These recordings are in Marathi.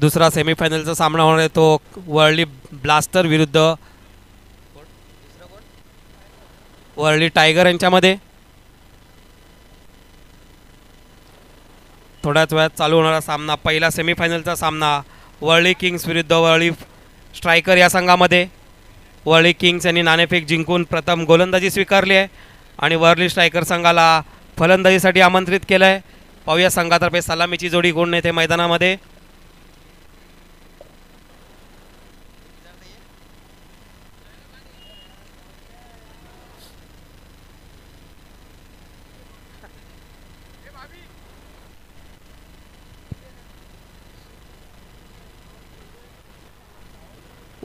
दुसरा सेमीफायनलचा सामना होणार आहे तो वर्ली ब्लास्टर विरुद्ध वर्ली टायगर यांच्यामध्ये. थोड्याच वेळात चालू होणारा सामना, पहिला सेमीफायनलचा सामना वर्ली किंग्स विरुद्ध वर्ली स्ट्रायकर या संघामध्ये. वर्ली किंग्स यांनी नाणेफेक जिंकून प्रथम गोलंदाजी स्वीकारली आहे आणि वर्ली स्ट्रायकर संघाला फलंदाजीसाठी आमंत्रित केलं आहे. पाहूया संघातर्फे सलामीची जोडी कोण येते मैदानामध्ये.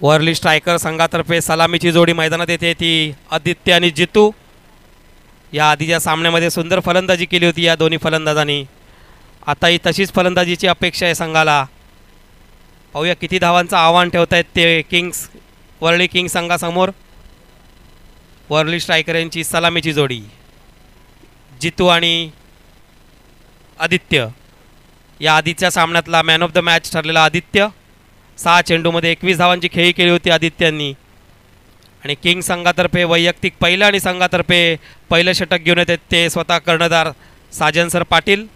वर्ली स्ट्रायकर संघातर्फे सलामीची जोडी मैदानात येते ती आदित्य आणि जितू. या आधीच्या सामन्यामध्ये सुंदर फलंदाजी केली होती या दोन्ही फलंदाजांनी. आताही तशीच फलंदाजीची अपेक्षा आहे संघाला. पाहूया किती धावांचं आव्हान ठेवत आहेत ते किंग्स वर्ली किंग्स संघासमोर. वर्ली स्ट्रायकर यांची सलामीची जोडी जितू आणि आदित्य. या आधीच्या सामन्यातला मॅन ऑफ द मॅच ठरलेला आदित्य. 6 चेंडूमध्ये 21 धावांची खेळी केली होती आदित्यांनी. आणि किंग संघातर्फे वैयक्तिक पहिलं आणि संघातर्फे पहिलं षटक घेऊन येतात ते स्वतः कर्णधार साजन सर पाटील.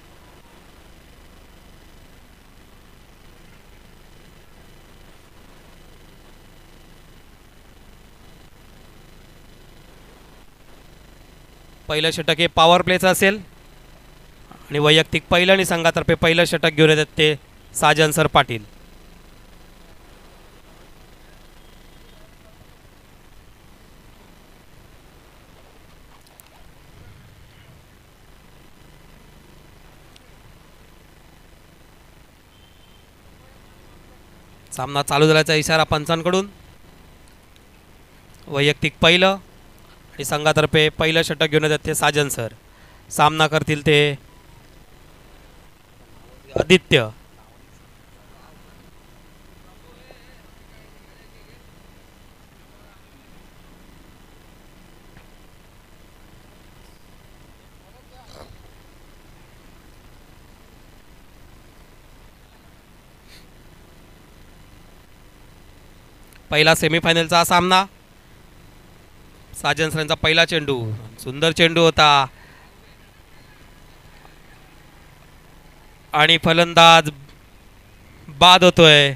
पहिलं षटक हे पॉवर प्लेचं असेल आणि वैयक्तिक पहिलं आणि संघातर्फे पहिलं षटक घेऊन येतात ते साजन सर पाटील. सामना चालू झाल्याचा इशारा पंचांकडून. वैयक्तिक पहिलं आणि संघातर्फे पहिलं षटक घेऊन येतात ते साजन सर. सामना करतील ते आदित्य. पहिला सेमीफायनलचा सामना. साजन सरांचा पहिला चेंडू, सुंदर चेंडू होता आणि फलंदाज बाद होतोय.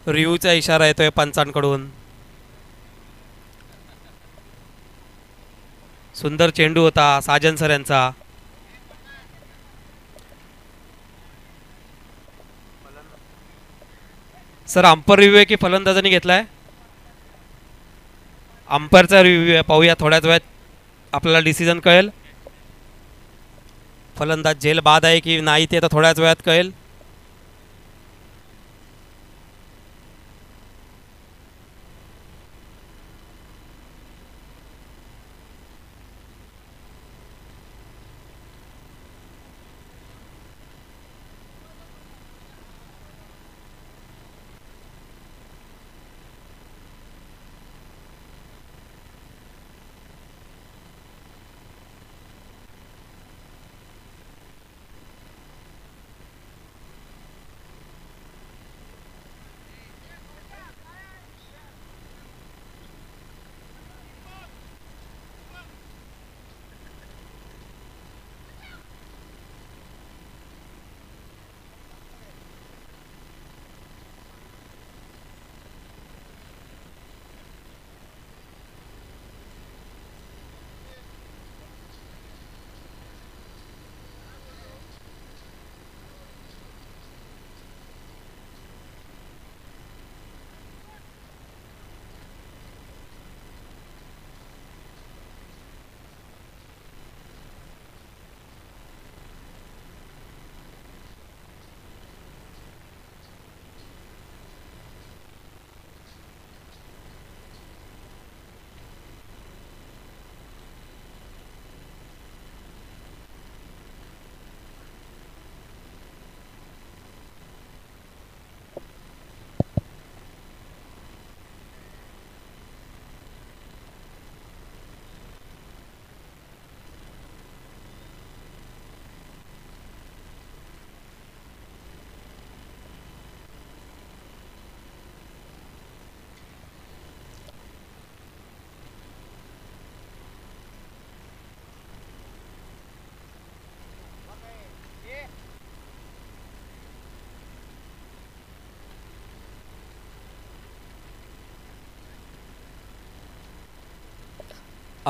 रिव्ह्यूचा इशारा येतोय पंचांकडून. सुंदर चेंडू होता साजन सर यांचा. सर अंपर रिव्ह्यू आहे की फलंदाजांनी घेतलाय? अंपायरचा रिव्ह्यू आहे. पाहूया थोड्याच वेळात आपल्याला डिसिजन कळेल. फलंदाज झेल बाद आहे की नाही ते तर थोड्याच वेळात कळेल.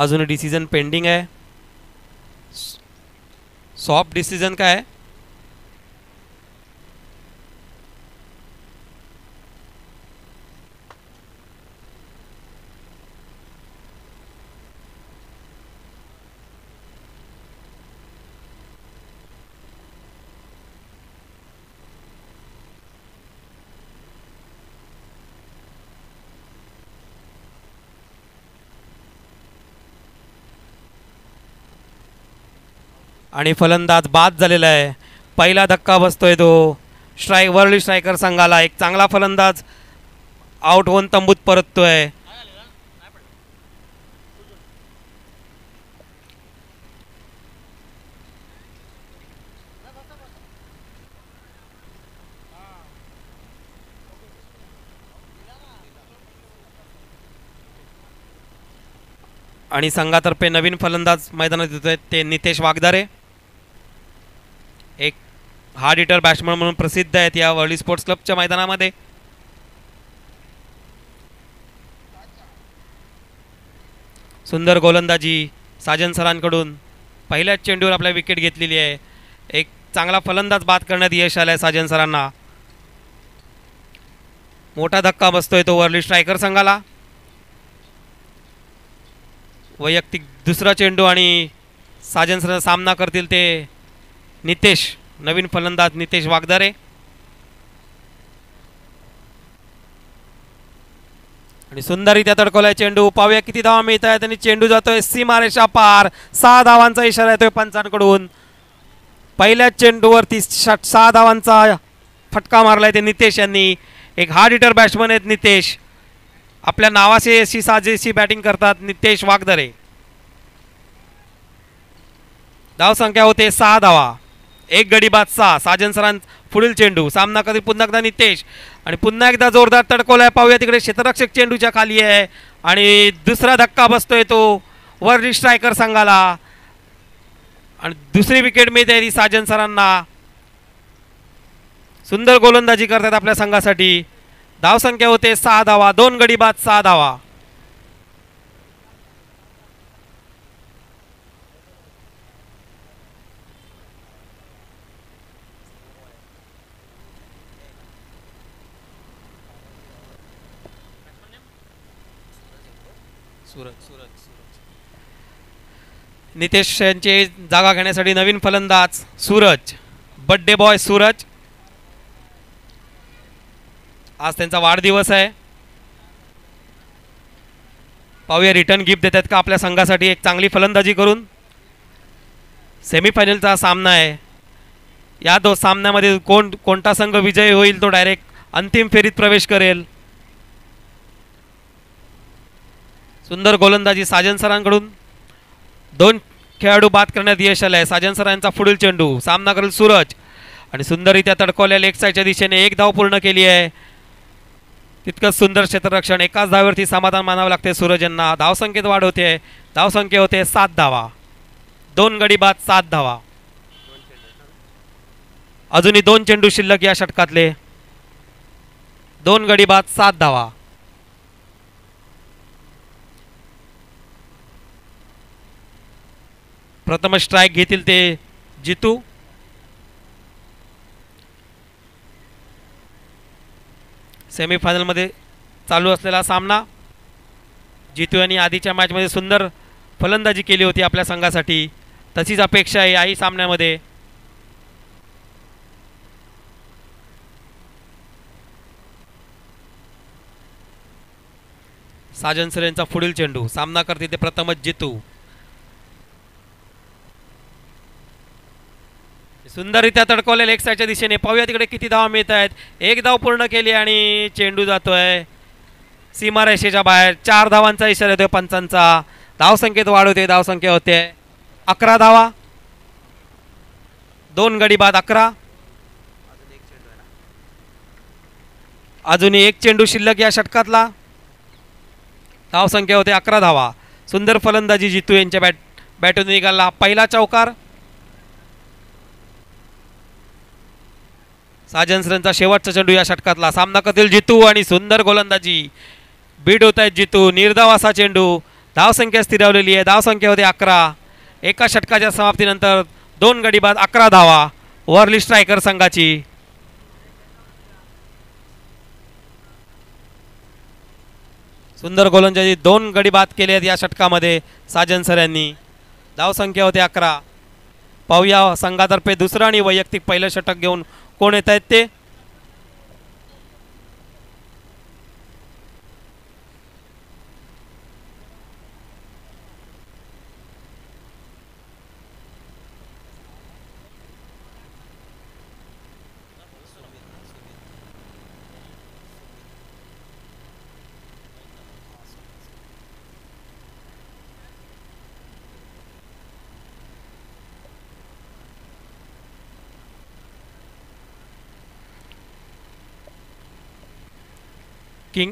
अजून डिसिजन पेंडिंग आहे. सॉफ्ट डिसिजन काय आहे? आणि फलंदाज बाद झालेला आहे. पहिला धक्का बसतोय तो वर्ल्ड स्ट्रायकर संघाला. एक चांगला फलंदाज आउट होऊन तंबूत परततोय. आणि संघातर्फे नवीन फलंदाज मैदानात येतोय ते नितेश वागदारे. एक हार्ड हिटर बॅट्समन म्हणून प्रसिद्ध आहेत या वर्ली स्पोर्ट्स क्लबच्या मैदानामध्ये. सुंदर गोलंदाजी साजन सरांकडून. पहिल्याच चेंडूवर आपल्या विकेट घेतलेली आहे. एक चांगला फलंदाज बाद करण्यात यश आलंय साजन सरांना. मोठा धक्का बसतोय तो वर्ली स्ट्रायकर संघाला. वैयक्तिक दुसरा चेंडू आणि साजन सर सामना करतील ते नितेश, नवीन फलंदाज नितेश वागदारे. आणि सुंदररीत्या तडकवलाय चेंडू. पाहूया किती धावा मिळत आहेत आणि चेंडू जातोय सीमारेषा पार. 6 धावांचा इशारा येतोय पंचांकडून. पहिल्याच चेंडूवरती 6 धावांचा फटका मारलाय ते नितेश यांनी. एक हार्ड हिटर बॅट्समन आहेत नितेश. आपल्या नावाशी अशी साजेशी बॅटिंग करतात नितेश वागदरे. धाव संख्या होते 6 धावा. एक गडी बाद 6. साजन सरां पुढील चेंडू. सामना कधी पुन्हा एकदा नितेश आणि पुन्हा एकदा जोरदार तडकवलाय. पाहूया तिकडे क्षेत्ररक्षक चेंडूच्या खाली आहे आणि दुसरा धक्का बसतोय तो वर्ली स्ट्रायकर संघाला. आणि दुसरी विकेट मिळते ती साजन सरांना. सुंदर गोलंदाजी करतात आपल्या संघासाठी. धाव संख्या होते 6 धावा. 2 गडी बाद 6 धावा. नितेश यांची जागा घेण्यासाठी नवीन फलंदाज सूरज, बर्थडे बॉय सूरज. आज त्यांचा वाढदिवस आहे. पाहूया रिटर्न गिफ्ट देतात का आपल्या संघासाठी एक चांगली फलंदाजी करून. सेमीफायनलचा सामना आहे. या 2 सामन्यामध्ये कोणता संघ विजयी होईल तो डायरेक्ट अंतिम फेरीत प्रवेश करेल. सुंदर गोलंदाजी साजन सरांकडून. 2 खेळाडू बाद करण्यात यश आलंय. साजन सरांचा पुढील चेंडू. सामना करेल सूरज आणि सुंदररीत्या तडकवल्या लेग साईडच्या दिशेने. 1 धाव पूर्ण केली आहे. तितकंच सुंदर क्षेत्ररक्षण. एकाच धावेवरती समाधान मानावं लागते सूरज यांना. धावसंख्येत वाढ होते. धावसंख्या होते 7 धावा. 2 गडी बाद 7 धावा. अजूनही 2 चेंडू शिल्लक या षटकातले. 2 गडी बाद 7 धावा. प्रथम स्ट्राइक घेतील ते जितू. सेमीफायनलमध्ये चालू असलेला सामना. जितू यांनी आधीच्या मॅचमध्ये सुंदर फलंदाजी केली होती आपल्या संघासाठी. तशीच अपेक्षा आहे याही सामन्यामध्ये. साजन सर यांचा पुढील चेंडू. सामना करते ते प्रथमच जितू. सुंदररीत्या तडकवलेल्या एक साईडच्या दिशेने. पाहूया तिकडे किती धावा मिळत आहेत. 1 धाव पूर्ण केली आणि चेंडू जातोय सीमारेषेच्या बाहेर. 4 धावांचा इशारा येतोय पंचांचा. धावसंख्येत वाढ होते. धावसंख्या होते 11 धावा. 2 गडी बाद 11. अजूनही 1 चेंडू शिल्लक या षटकातला. धावसंख्या होते 11 धावा. सुंदर फलंदाजी जितू यांच्या बॅटून निघाला. पहिला चौकार. साजन सरांचा शेवटचा चेंडू या षटकातला. सामना करतील जितू आणि सुंदर गोलंदाजी. बीट होत आहेत जितू. निर्धाव असा चेंडू. धावसंख्या स्थिरावलेली आहे. धावसंख्या होते 11. एका षटकाच्या समाप्तीनंतर 2 गडी बाद 11 धावा वर्ली स्ट्रायकर संघाची. सुंदर गोलंदाजी 2 गडी बाद केले आहेत या षटकामध्ये साजन सर यांनी. धावसंख्या होते 11. पाहूया संघातर्फे दुसरं आणि वैयक्तिक पहिलं षटक घेऊन कोण येत आहेत ते.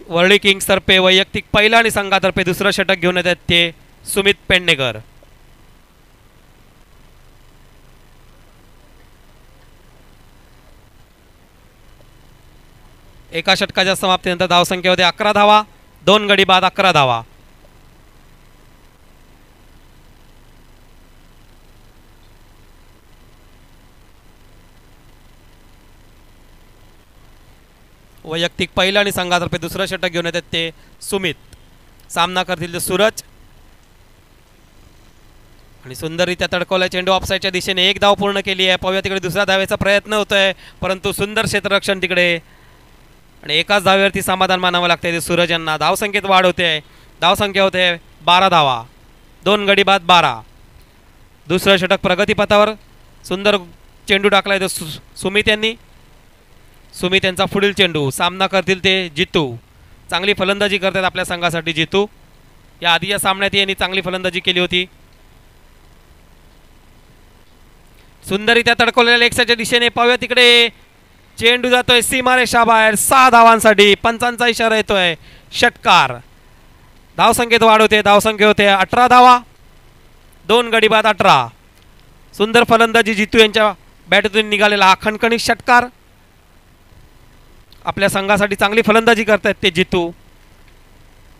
वर्ली किंग्स तर्फे वैयक्तिक पहिला आणि संघातर्फे दुसरं षटक घेऊन येतात ते सुमित पेडणेकर. एका षटकाच्या समाप्तीनंतर धावसंख्या होते 11 धावा. 2 गडी बाद 11 धावा. वैयक्तिक पहिला आणि संघातर्फे दुसरं षटक घेऊन येतात ते सुमित. सामना करतील ते सूरज. आणि सुंदररित्या तडकवलाय चेंडू ऑफसाईडच्या दिशेने. 1 धाव पूर्ण केली आहे. पाहूया तिकडे दुसऱ्या धावेचा प्रयत्न होतोय परंतु सुंदर क्षेत्ररक्षण तिकडे आणि एकाच धावेवरती समाधान मानावं लागतंय ते सूरज यांना. धावसंख्येत वाढ होते. धावसंख्या होते 12 धावा. 2 गडी बाद 12. दुसरं षटक प्रगतीपथावर. सुंदर चेंडू टाकलाय तो सुमित यांनी. सुमित यांचा पुढील चेंडू. सामना करतील ते जितू. चांगली फलंदाजी करतात आपल्या संघासाठी जितू. या आधीच्या सामन्यात यांनी चांगली फलंदाजी केली होती. सुंदररित्या तडकवलेल्या लेगच्या दिशेने. पाहूया तिकडे चेंडू जातोय सीमारेषाबाहेर. 6 धावांसाठी. पंचांचा इशारा येतोय. षटकार. धावसंख्येत वाढ होते. धावसंख्या होते 18 धावा. 2 गडी बाद 18. सुंदर फलंदाजी जितू यांच्या बॅटतून निघालेला हा खणखणीत षटकार. आपल्या संघासाठी चांगली फलंदाजी करतायत ते जितू.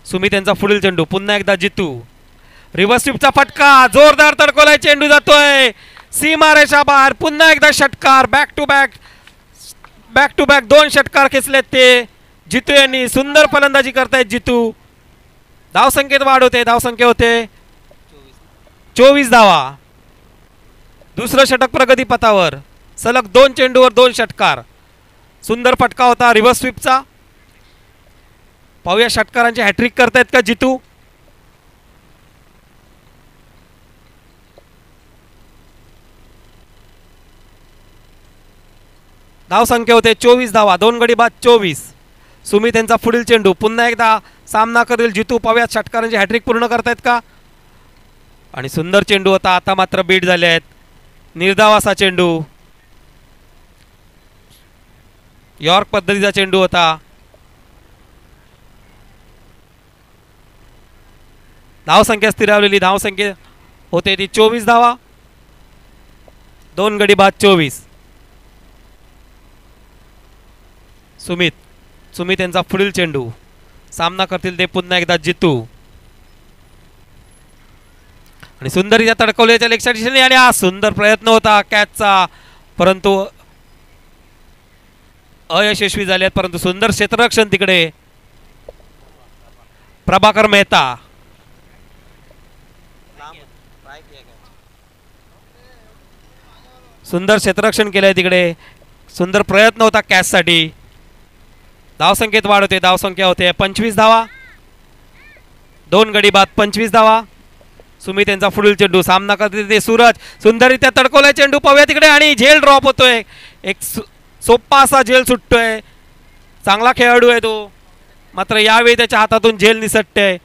सुमित यांचा पुढील चेंडू. पुन्हा एकदा जितू. रिव्हर्स स्वीपचा फटका. जोरदार तडकवलाय. चेंडू जातोय सीमारेषा बाहेर. पुन्हा एकदा षटकार. बॅक टू बॅक 2 षटकार खेचलेत ते जितू यांनी. सुंदर फलंदाजी करतायत जितू. धावसंख्येत वाढ होते. धावसंख्या होते 24 धावा. दुसरं षटक प्रगतीपथावर. सलग 2 चेंडूवर 2 षटकार. सुंदर फटका होता रिव्हर्स स्वीपचा. पाहूया षटकारांची हॅट्रिक करतायत का जितू. धावसंख्या होते 24 धावा. 2 गडी बाद 24. सुमित यांचा पुढील चेंडू. पुन्हा एकदा सामना करेल जितू. पाहूया षटकारांची हॅट्रिक पूर्ण करतायत का. आणि सुंदर चेंडू होता. आता मात्र बीट झाले आहेत. निर्धाव असा चेंडू. यॉर्क पद्धतीचा चेंडू होता. धावसंख्या स्थिरावलेली. धावसंख्या होते ती 24 धावा. 2 गडी बाद 24. सुमित यांचा पुढील चेंडू. सामना करतील ते पुन्हा एकदा जितू. आणि सुंदर या तडकवल्याच्या लेगच्या दिशेने. आणि हा सुंदर प्रयत्न होता कॅचचा परंतु अयशस्वी झाले. परंतु सुंदर क्षेत्ररक्षण तिकडे प्रभाकर मेहता. सुंदर क्षेत्ररक्षण केलंय तिकडे. सुंदर प्रयत्न होता कॅचसाठी. धावसंख्येत वाढ होते. धावसंख्या होते 25 धावा. 2 गडी बाद 25 धावा. सुमित यांचा पुढील चेंडू. सामना करते ते सूरज. सुंदररित्या तडकवलाय चेंडू. पाहूया तिकडे. आणि झेल ड्रॉप होतोय. एक सोप्पा असा झेल सुटतोय. चांगला खेळाडू आहे तो मात्र यावेळी त्याच्या हातातून झेल निसटते.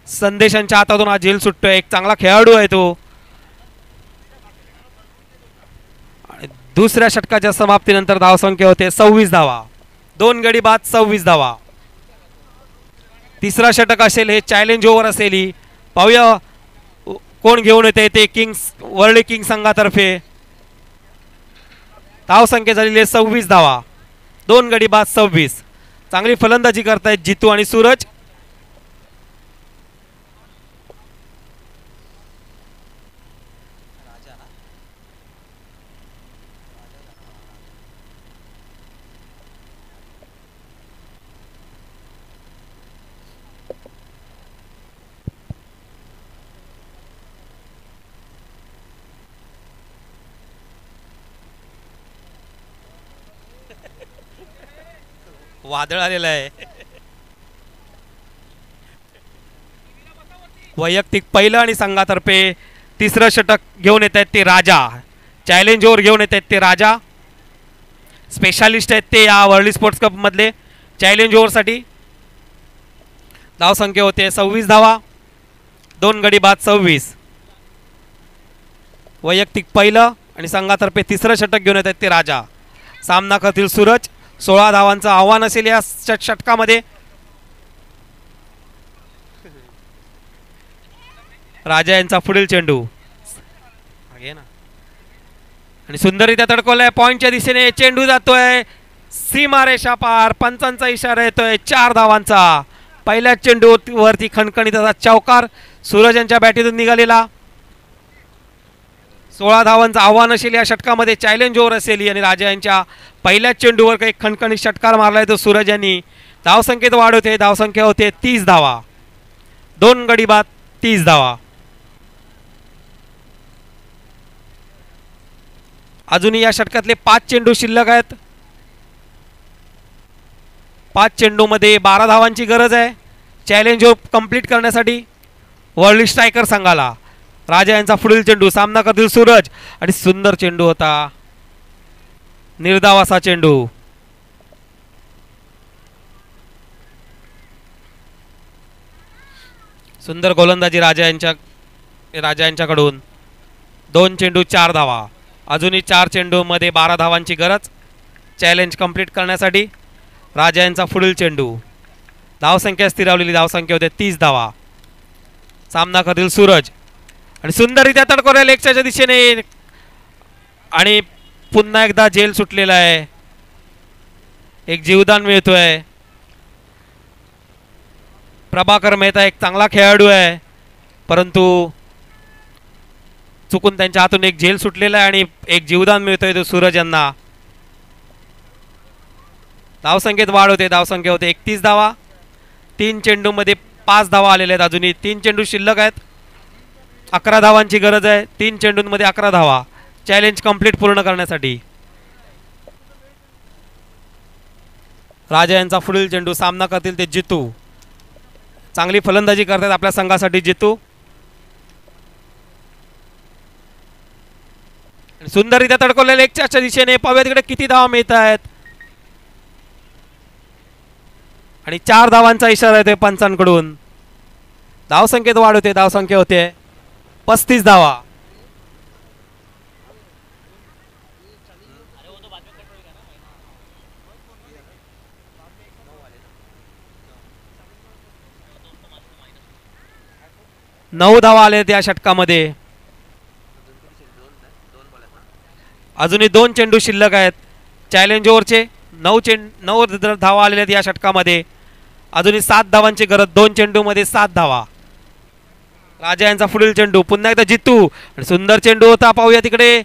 संदेशांच्या हातातून हा झेल सुटतोय. एक चांगला खेळाडू आहे तो. दुसऱ्या षटकाच्या समाप्तीनंतर धावसंख्या होते 26 धावा. 2 गडी बाद 26 धावा. तिसरा षटक असेल. हे चॅलेंज ओव्हर असेल ही. पाहूया कोण घेऊन येते ते वर्ली किंग्स संघातर्फे. धावसंख्या झालेली 26 धावा. 2 गडी बाद 26. चांगली फलंदाजी करतायत जितू आणि सूरज. वादळ आलेलं आहे. वैयक्तिक पहिलं आणि संघातर्फे तिसरं षटक घेऊन येत आहेत ते राजा. चॅलेंज ओव्हर घेऊन येत आहेत ते राजा. स्पेशालिस्ट आहेत ते या वर्ल्ड स्पोर्ट्स कप मधले. चॅलेंज ओव्हरसाठी धावसंख्या होते 26 धावा, 2 गडी बाद 26. वैयक्तिक पहिलं आणि संघातर्फे तिसरं षटक घेऊन येत आहेत ते राजा. सामना करतील सूरज. 16 धावांचं आव्हान असेल या षटकामध्ये. राजा यांचा पुढील चेंडू आणि सुंदररित्या तडकवलाय पॉइंटच्या दिशेने. चेंडू जातोय सीमारेषा पार. पंचांचा इशारा येतोय 4 धावांचा. पहिल्या चेंडू वरती खणखणीत असा चौकार सूरज यांच्या बॅटीतून निघालेला. 16 धावांचं आव्हान असेल या षटकामध्ये. चॅलेंज ओव्हर असेल आणि राजा यांच्या पहिल्याच चेंडूवर काही खणखणीत षटकार मारलाय तो सूरज यांनी. धावसंख्येत वाढ होते. धावसंख्या होते 30 धावा, 2 गडी बाद 30 धावा. अजूनही या षटकातले 5 चेंडू शिल्लक आहेत. 5 चेंडूमध्ये 12 धावांची गरज आहे चॅलेंज ओव्हर कंप्लीट करण्यासाठी वर्ल्ड स्ट्रायकर संघाला. राजा यांचा पुढील चेंडू. सामना करतील सूरज आणि सुंदर चेंडू होता. निर्धाव असा चेंडू. सुंदर गोलंदाजी राजा यांच्याकडून. 2 चेंडू 4 धावा. अजूनही 4 चेंडू मध्ये 12 धावांची गरज चॅलेंज कंप्लीट करण्यासाठी. राजा यांचा पुढील चेंडू. धावसंख्या स्थिरावलेली. धावसंख्या होते 30 धावा. सामना करतील सूरज आणि सुंदररित्या तडकवल्या लेगच्या दिशेने आणि पुन्हा एकदा जेल सुटलेला आहे. एक जीवदान मिळतोय. प्रभाकर मेहता एक चांगला खेळाडू आहे परंतु चुकून त्यांच्या हातून एक जेल सुटलेला आहे आणि एक जीवदान मिळतोय तो सूरज यांना. धावसंख्येत वाढ होते. धावसंख्या होते 31 धावा. 3 चेंडूमध्ये 5 धावा आलेल्या आहेत. अजूनही 3 चेंडू शिल्लक आहेत. 11 धावांची गरज आहे. 3 चेंडूंमध्ये 11 धावा चॅलेंज कंप्लीट पूर्ण करण्यासाठी. राजा यांचा पुढील चेंडू. सामना करतील ते जितू. चांगली फलंदाजी करतात आपल्या संघासाठी जितू. सुंदररित्या तडकवलेल्या लेगच्या दिशेने. पाहूया तिकडे किती धावा मिळत आहेत आणि 4 धावांचा इशारा येतोय पंचांकडून. धावसंख्येत वाढ होते. धावसंख्या होते 35 धावा. नऊ धावा आले त्या षटकामध्ये. अजूनही 2 चेंडू शिल्लक आहेत चॅलेंज ओव्हरचे. 9 धावा आलेल्या आहेत या षटकामध्ये. अजूनही 7 धावांची गरज. 2 चेंडूमध्ये 7 धावा. राजा यांचा पुढील चेंडू. पुन्हा एकदा जितू आणि सुंदर चेंडू होता. पाहूया तिकडे.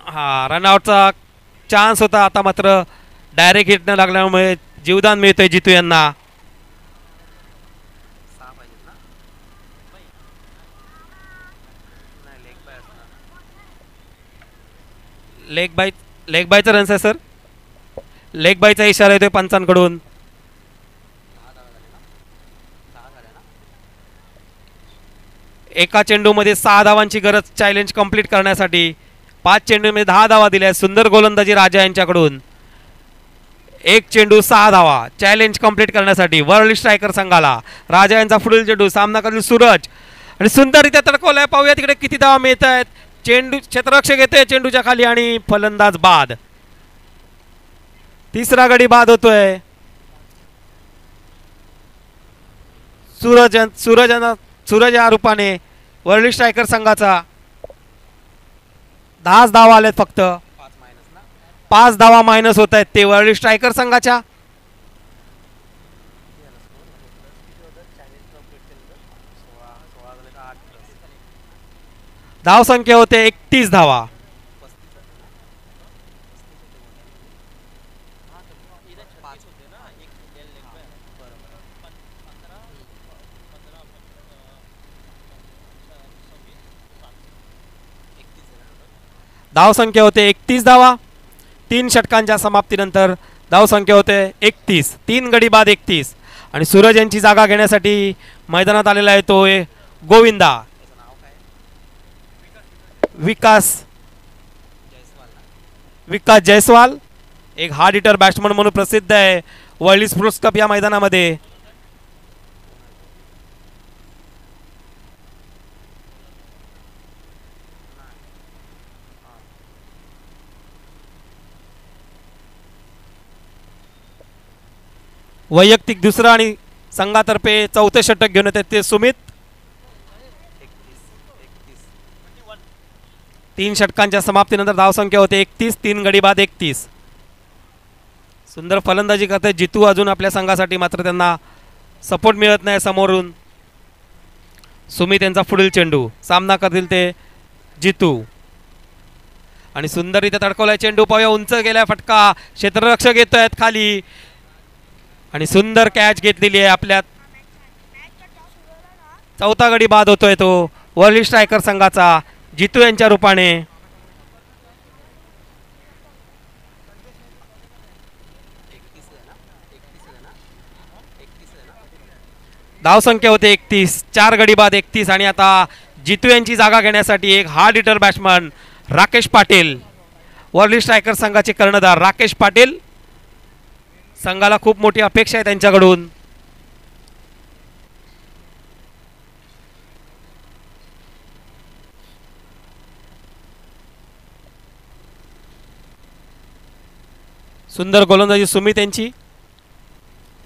हा रनआउटचा चान्स होता. आता मात्र डायरेक्ट हिट न लागल्यामुळे जीवदान मिळतोय जितू यांना. लेग बायचा रन्स आहे सर. लेग बायचा इशारा येतोय पंचांकडून. एका चेंडूमध्ये 6 धावांची गरज चॅलेंज कंप्लीट करण्यासाठी. 5 चेंडूमध्ये 10 धावा दिल्या. सुंदर गोलंदाजी राजा यांच्याकडून. 1 चेंडू 6 धावा चॅलेंज कंप्लीट करण्यासाठी वर्ल्ड स्ट्रायकर संघाला. राजा यांचा पुढील चेंडू. सामना करतील सूरज आणि सुंदररित्या तडकवलाय. पाहूया तिकडे किती धावा मिळत आहेत. चेंडू क्षेत्ररक्षक येतोय चेंडूच्या खाली आणि फलंदाज बाद. तिसरा गडी बाद होतोय. सूरज या रूपाने वर्ल्ड स्ट्रायकर संघाचा 10 धावा आलेत फक्त. 5 धावा मायनस होत आहेत ते वर्ल्ड स्ट्रायकर संघाच्या. धाव संख्या होते 31 धावा. धाव संख्या होते 31 धावा. 3 षटकांच्या समाप्तीनंतर धाव संख्या होते 31. 3 गडी बाद 31. आणि सूरज यांची जागा घेण्यासाठी मैदानात आलेला आहे तो गोविंदा विकास जयस्वाल. एक हार्ड हिटर बॅट्समन म्हणून प्रसिद्ध आहे वर्ल्ड स्पोर्ट्स कप या मैदानामध्ये. वैयक्तिक दुसरा आणि संघातर्फे चौथे षटक घेऊन येतात ते सुमित. 3 षटकांच्या समाप्तीनंतर धावसंख्या होते 31. 3 गडी बाद 31. सुंदर फलंदाजी करते जितू. अजून आपल्या संघासाठी मात्र त्यांना सपोर्ट मिळत नाही समोरून. सुमित यांचा पुढील चेंडू. सामना करतील ते जितू. आणि सुंदर इथे तडकवलाय चेंडू. पाहूया उंच गेलाय फटका. क्षेत्ररक्षक येतोय खाली आणि सुंदर कॅच घेतलेली आहे आपल्या. चौथा गडी बाद होतोय तो वर्ल्ड स्ट्रायकर संघाचा जितू यांच्या रूपाने. धाव संख्या होते 31. 4 गडी बाद 31. आणि आता जितू यांची जागा घेण्यासाठी एक hard hitter batsman Rakesh Patil. World striker संघाचे कर्णधार राकेश पाटील. संघाला खूप मोठी अपेक्षा आहे त्यांच्याकडून. सुंदर गोलंदाजी सुमित यांची.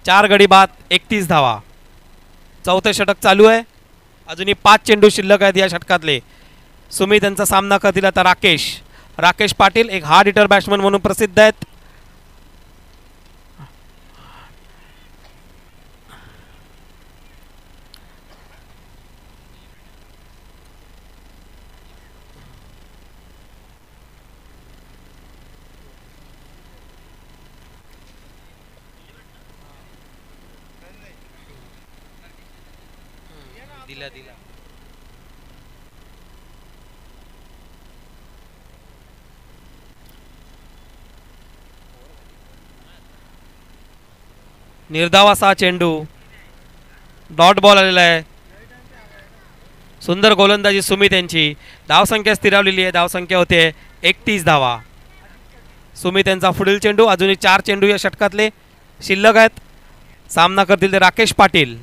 4 गडी बाद 31 धावा. चौथे षटक चालू आहे. अजूनही 5 चेंडू शिल्लक आहेत या षटकातले. सुमित यांचा सामना करतील आता राकेश पाटील. एक हार्ड हिटर बॅट्समन म्हणून प्रसिद्ध आहेत. दिला निर्धाव असा चेंडू. डॉट बॉल आलेला आहे. सुंदर गोलंदाजी सुमित यांची. धावसंख्या स्थिरावलेली आहे. धावसंख्या होते 31 धावा. सुमित यांचा पुढील चेंडू. अजूनही 4 चेंडू या षटकातले शिल्लक आहेत. सामना करतील ते राकेश पाटील.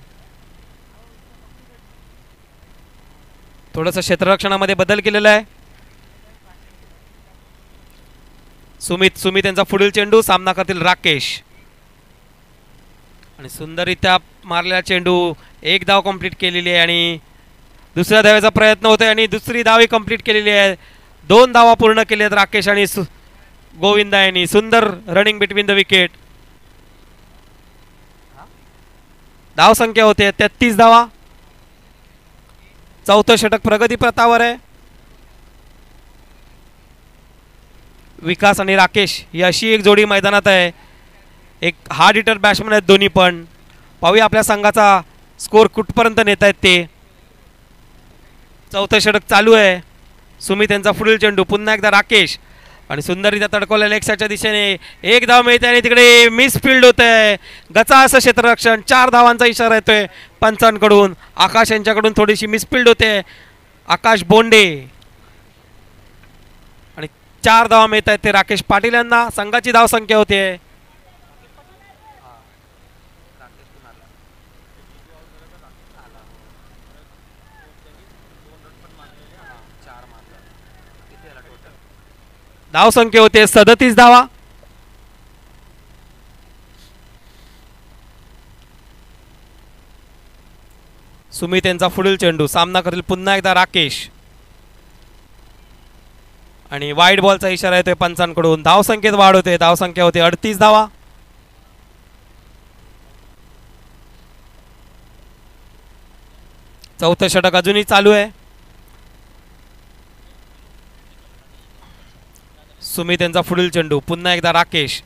थोडंसं क्षेत्ररक्षणामध्ये बदल केलेला आहे. सुमित यांचा पुढील चेंडू. सामना करतील राकेश. आणि सुंदररित्या मारलेला चेंडू. एक धाव कंप्लीट केलेली आहे आणि दुसऱ्या धावेचा प्रयत्न होतोय आणि दुसरी धाव कंप्लीट केलेली आहे. 2 धावा पूर्ण केल्या आहेत राकेश आणि गोविंदा यांनी. सुंदर रनिंग बिटवीन द विकेट. धाव संख्या होते 33 धावा. चौथं षटक प्रगती पथावर आहे. विकास आणि राकेश ही अशी एक जोडी मैदानात आहे. एक हार्ड हिटर बॅट्समन आहेत दोन्ही पण. पाहूया आपल्या संघाचा स्कोर कुठपर्यंत नेत आहेत ते. चौथं षटक चालू आहे. सुमित यांचा पुढील चेंडू. पुन्हा एकदा राकेश आणि सुंदररित्या तडकवलेल्या लेक्साच्या दिशेने एक धाव मिळते आणि तिकडे मिसफिल्ड होत आहे. गचा असं क्षेत्ररक्षण. 4 धावांचा इशारा येतोय पंचांकडून. आकाश यांच्याकडून थोडीशी मिसफिल्ड होते. आकाश बोंडे आणि 4 धावा मिळत आहेत ते राकेश पाटील यांना. संघाची धाव संख्या होते धाव संख्या होते 37 धावा. सुमित यांचा पुढील चेंडू. सामना करतील पुन्हा एकदा राकेश आणि वाईड बॉलचा इशारा येतोय पंचांकडून. धाव संख्येत वाढ होते. धाव संख्या होते 38 धावा. चौथं षटक अजूनही चालू आहे. सुमित यांचा पुढील चेंडू, पुन्हा एकदा राकेश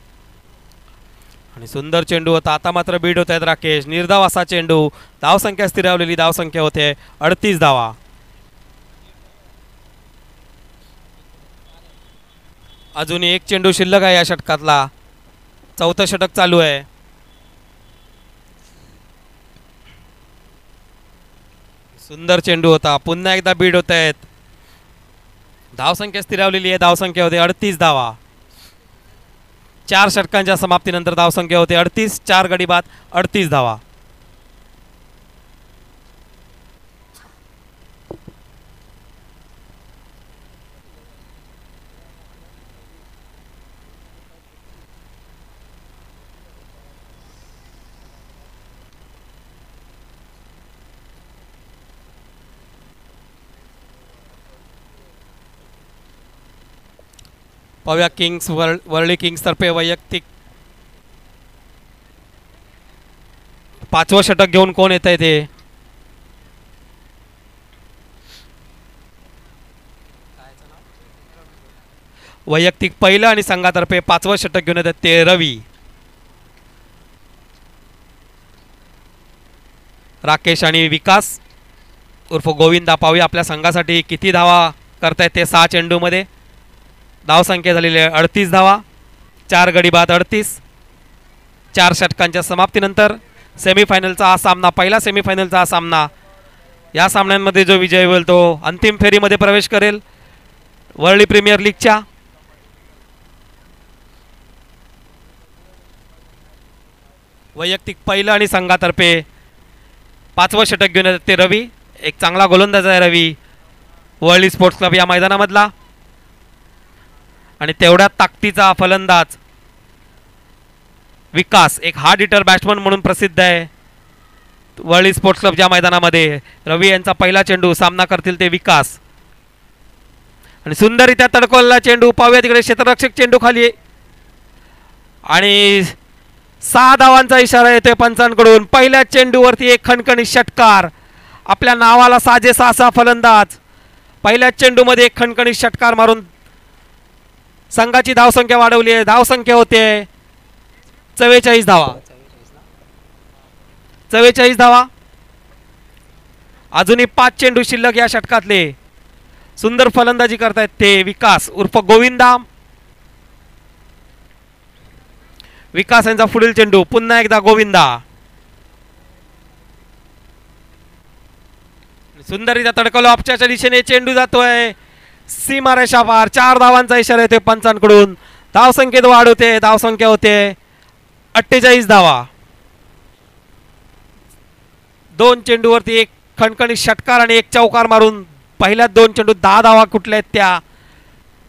आणि सुंदर चेंडू होता. आता मात्र बीड होत आहेत राकेश. निर्धाव असा चेंडू, धावसंख्या स्थिरावलेली धावसंख्या होते 38 धावा. अजून एक चेंडू शिल्लक आहे या षटकातला. चौथं षटक चालू आहे. सुंदर चेंडू होता. पुन्हा एकदा बीड होत आहेत. धावसंख्या स्थिरावलेली आहे. धावसंख्या होते 38 धावा. 4 षटकांच्या समाप्तीनंतर धावसंख्या होते 38. 4 गडी बाद 38 धावा. पाहूया किंग्स वरळी किंग्स तर्फे वैयक्तिक 5वं षटक घेऊन कोण येत आहे ते. वैयक्तिक पहिलं आणि संघातर्फे 5वं षटक घेऊन येतात ते रवी. राकेश आणि विकास उर्फ गोविंदा. पाहूया आपल्या संघासाठी किती धावा करतायत ते. 6 चेंडूमध्ये धावसंख्या झालेली आहे 38 धावा. 4 गडी बाद 38. 4 षटकांच्या समाप्तीनंतर सेमीफायनलचा हा सामना, पहिला सेमीफायनलचा हा सामना. या सामन्यांमध्ये जो विजय होईल तो अंतिम फेरीमध्ये प्रवेश करेल वरळी प्रीमियर लीगच्या. वैयक्तिक पहिलं आणि संघातर्फे 5वं षटक घेऊन येतात ते रवी. एक चांगला गोलंदाज आहे रवी, वरळी स्पोर्ट्स क्लब या मैदानामधला. आणि तेवढ्या ताकदीचा फलंदाज विकास, एक हार्ड हिटर बॅट्समन म्हणून प्रसिद्ध आहे वरळी स्पोर्ट्स क्लबच्या मैदानामध्ये. रवी यांचा पहिला चेंडू, सामना करतील ते विकास. आणि सुंदररित्या तडकवलेला चेंडू. पाहूया तिकडे क्षेत्ररक्षक चेंडू खाली आणि 6 धावांचा इशारा येतोय पंचांकडून. पहिल्या चेंडूवरती एक खणखणीत षटकार. आपल्या नावाला साजेसा असा फलंदाज पहिल्याच चेंडूमध्ये एक खणखणीत षटकार मारून संघाची धावसंख्या वाढवली आहे. धावसंख्या होते 44 धावा. 44 धावा. अजूनही 5 चेंडू शिल्लक या षटकातले. सुंदर फलंदाजी करतायत ते विकास उर्फ गोविंदा. विकास यांचा पुढील चेंडू, पुन्हा एकदा गोविंदा. सुंदररित्या तडकवलं ऑफच्या दिशेने चेंडू जातोय सीमारेषा पार. 4 धावांचा इशारा येतोय पंचांकडून. धावसंख्येत वाढ होते. धावसंख्या होते 48 धावा. 2 चेंडूवरती एक खणखणीत षटकार आणि एक चौकार मारून पहिल्याच 2 चेंडू 10 धावा कुठल्या आहेत त्या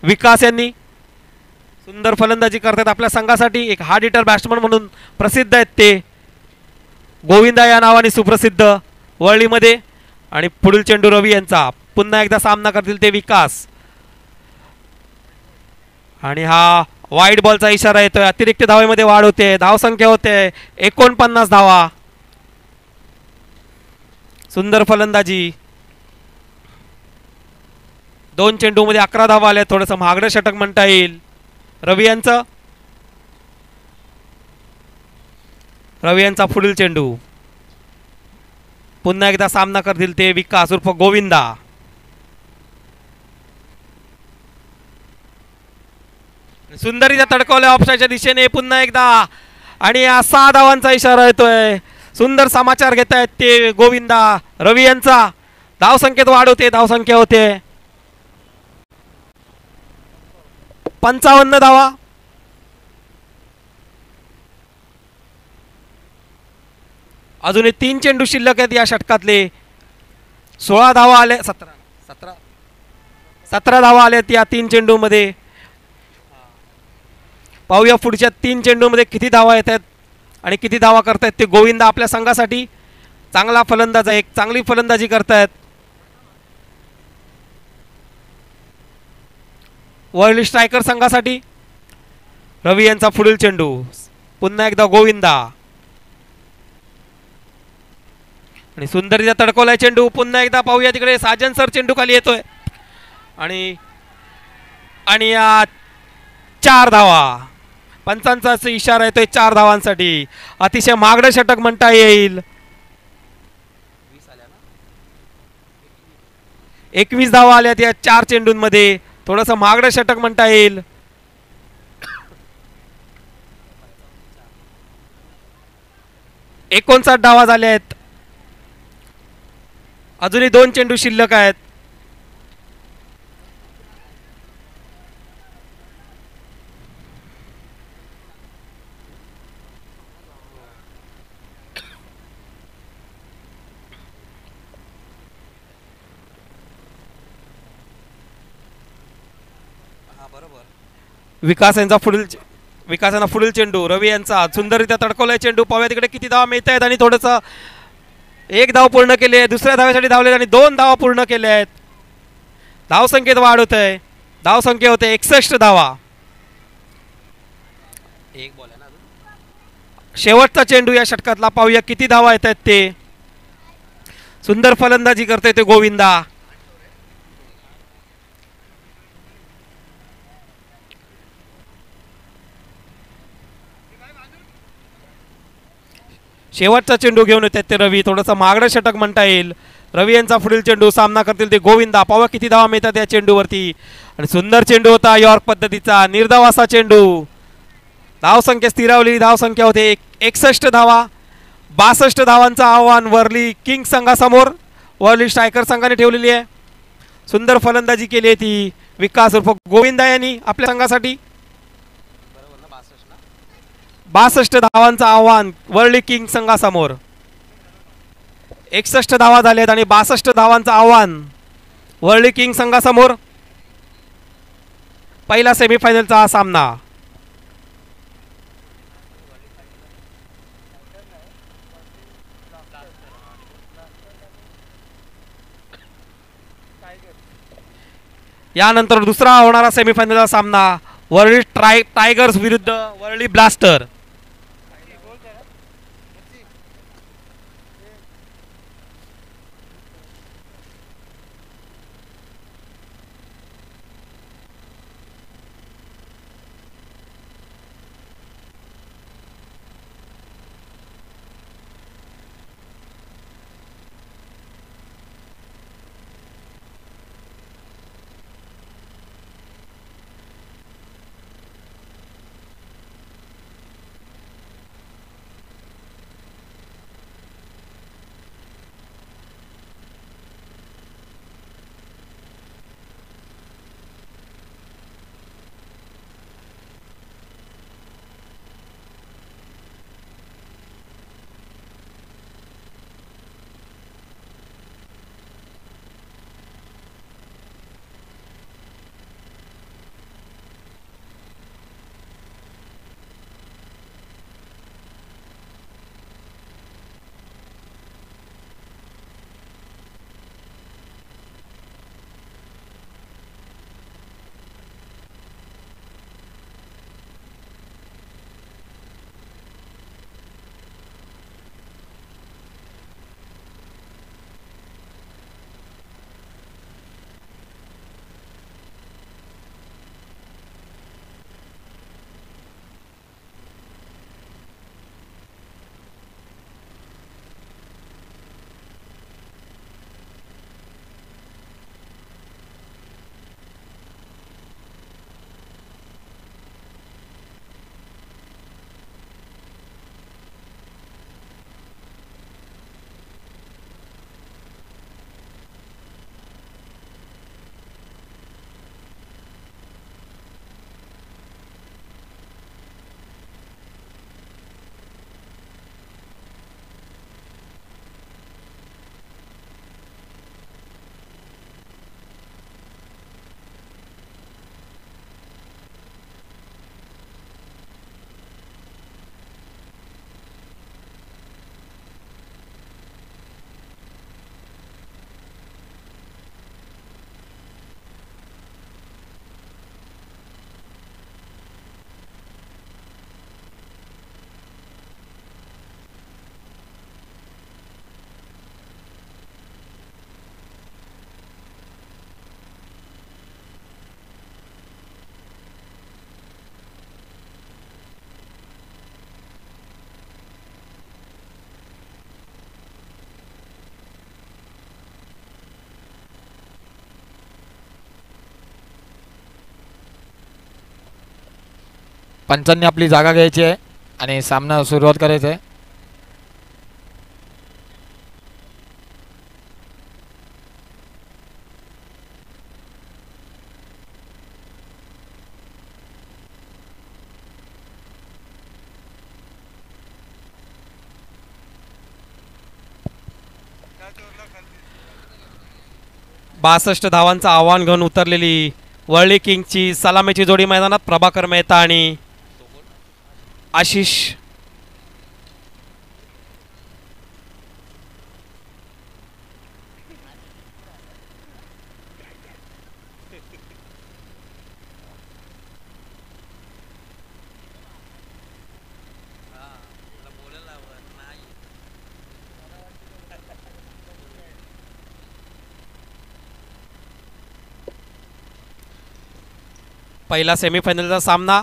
विकास यांनी. सुंदर फलंदाजी करतात आपल्या संघासाठी. एक हार्ड हिटर बॅट्समन म्हणून प्रसिद्ध आहेत ते. गोविंदा या नावाने सुप्रसिद्ध वरळीमध्ये. आणि पुढील चेंडू रवी यांचा. पुन्हा एकदा सामना करतील ते विकास. आणि हा वाईड बॉलचा इशारा येतोय. अतिरिक्त धावेमध्ये वाढ होते. धावसंख्या होते 49 धावा. सुंदर फलंदाजी. 2 चेंडूमध्ये 11 धावा आल्या. थोडंसं महागडं षटक म्हणता येईल रवी यांचं. रवी यांचा पुढील चेंडू. पुन्हा एकदा सामना करतील ते विकास उर्फ गोविंदा. सुंदरीच्या तडकवल्या ऑफसाईडच्या दिशेने पुन्हा एकदा. आणि 6 धावांचा इशारा येतोय. सुंदर समाचार घेत आहेत ते गोविंदा. रवी यांचा. धावसंख्येत वाढ होते. धावसंख्या होते 55 धावा. अजूनही 3 चेंडू शिल्लक आहेत या षटकातले. 16 धावा आले. 17 धावा आल्यात या 3 चेंडूमध्ये. पाहूया पुढच्या 3 चेंडूमध्ये किती धावा येत आहेत आणि किती धावा करतायत ते गोविंदा आपल्या संघासाठी. चांगला फलंदाज आहे. एक चांगली फलंदाजी करतायत. वरळी स्ट्रायकर संघासाठी रवी यांचा पुढील चेंडू. पुन्हा एकदा गोविंदा. आणि सुंदरीचा तडकवलाय चेंडू. पुन्हा एकदा पाहूया तिकडे साजन सर चेंडू खाली येतोय. आणि 4 धावा. पंचांचा इशारा येतोय 4 धावांसाठी. अतिशय महागडं षटक म्हणता येईल. 21 धावा आल्यात या 4 चेंडूंमध्ये. थोडंसं महागडं षटक म्हणता येईल. 59 धावा झाल्या आहेत. अजूनही 2 चेंडू शिल्लक आहेत. विकास यांचा पुढील चेंडू. रवी यांचा सुंदररित्या तडकवलाय चेंडू. पाहूया तिकडे किती धावा मिळत आहेत. आणि थोडंसं 1 धाव पूर्ण केली आहे. दुसऱ्या धावेसाठी धावले आणि 2 धावा पूर्ण केल्या आहेत. धावसंख्येत वाढ होत आहे. धावसंख्या होते 61 धावा. शेवटचा चेंडू या षटकातला. पाहूया किती धावा येत आहेत ते. सुंदर फलंदाजी करतोय ते गोविंदा. शेवटचा चेंडू घेऊन येतात ते रवी. थोडंसं महागडं षटक म्हणता येईल. रवी यांचा पुढील चेंडू. सामना करतील ते गोविंदा. पाहूया किती धावा मिळतात या चेंडूवरती. आणि सुंदर चेंडू होता यॉर्क पद्धतीचा. निर्धाव असा चेंडू. धावसंख्या स्थिरावली. धावसंख्या होते 61 धावा. 62 धावांचं आव्हान वर्ली किंग संघासमोर वर्ली स्ट्रायकर संघाने ठेवलेली आहे. सुंदर फलंदाजी केली आहे ती विकास उर्फ गोविंदा यांनी आपल्या संघासाठी. 62 धावांचं आव्हान वर्ली किंग संघासमोर. 61 धावा झाल्यात आणि 62 धावांचं आव्हान वर्ली किंग संघासमोर. पहिला सेमीफायनलचा हा सामना. यानंतर दुसरा होणारा सेमीफायनलचा सामना वर्ली टायगर्स विरुद्ध वर्ली ब्लास्टर. पंचांनी आपली जागा घ्यायची आहे आणि सामना सुरुवात करायचा आहे. बासष्ट धावांचं आव्हान घेऊन उतरलेली वर्ली किंगची सलामीची जोडी मैदानात प्रभाकर मेहता आणि आशिष. पहिला सेमीफायनलचा सामना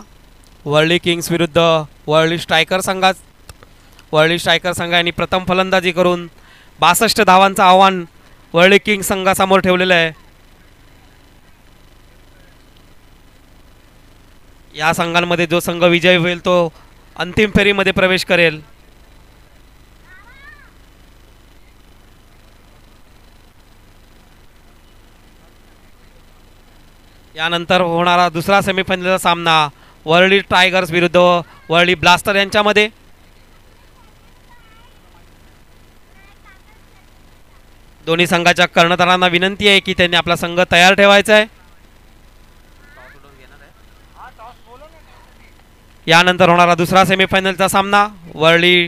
वर्ली किंग्स विरुद्ध वर्ली स्ट्रायकर संघात. वर्ली स्ट्रायकर संघाने प्रथम फलंदाजी करून 62 धावांचं आव्हान वर्ली किंग्स संघासमोर ठेवलेलं आहे. या संघांमध्ये जो संघ विजयी होईल तो अंतिम फेरीमध्ये प्रवेश करेल. यानंतर होणारा दुसरा सेमीफायनलचा सामना वर्ली टायगर्स विरुद्ध वर्ली ब्लास्टर यांच्यामध्ये. दोन्ही संघाच्या कर्णधारांना विनंती आहे की त्यांनी आपला संघ तयार ठेवायचा आहे. यानंतर होणारा दुसरा सेमीफायनलचा सामना वर्ली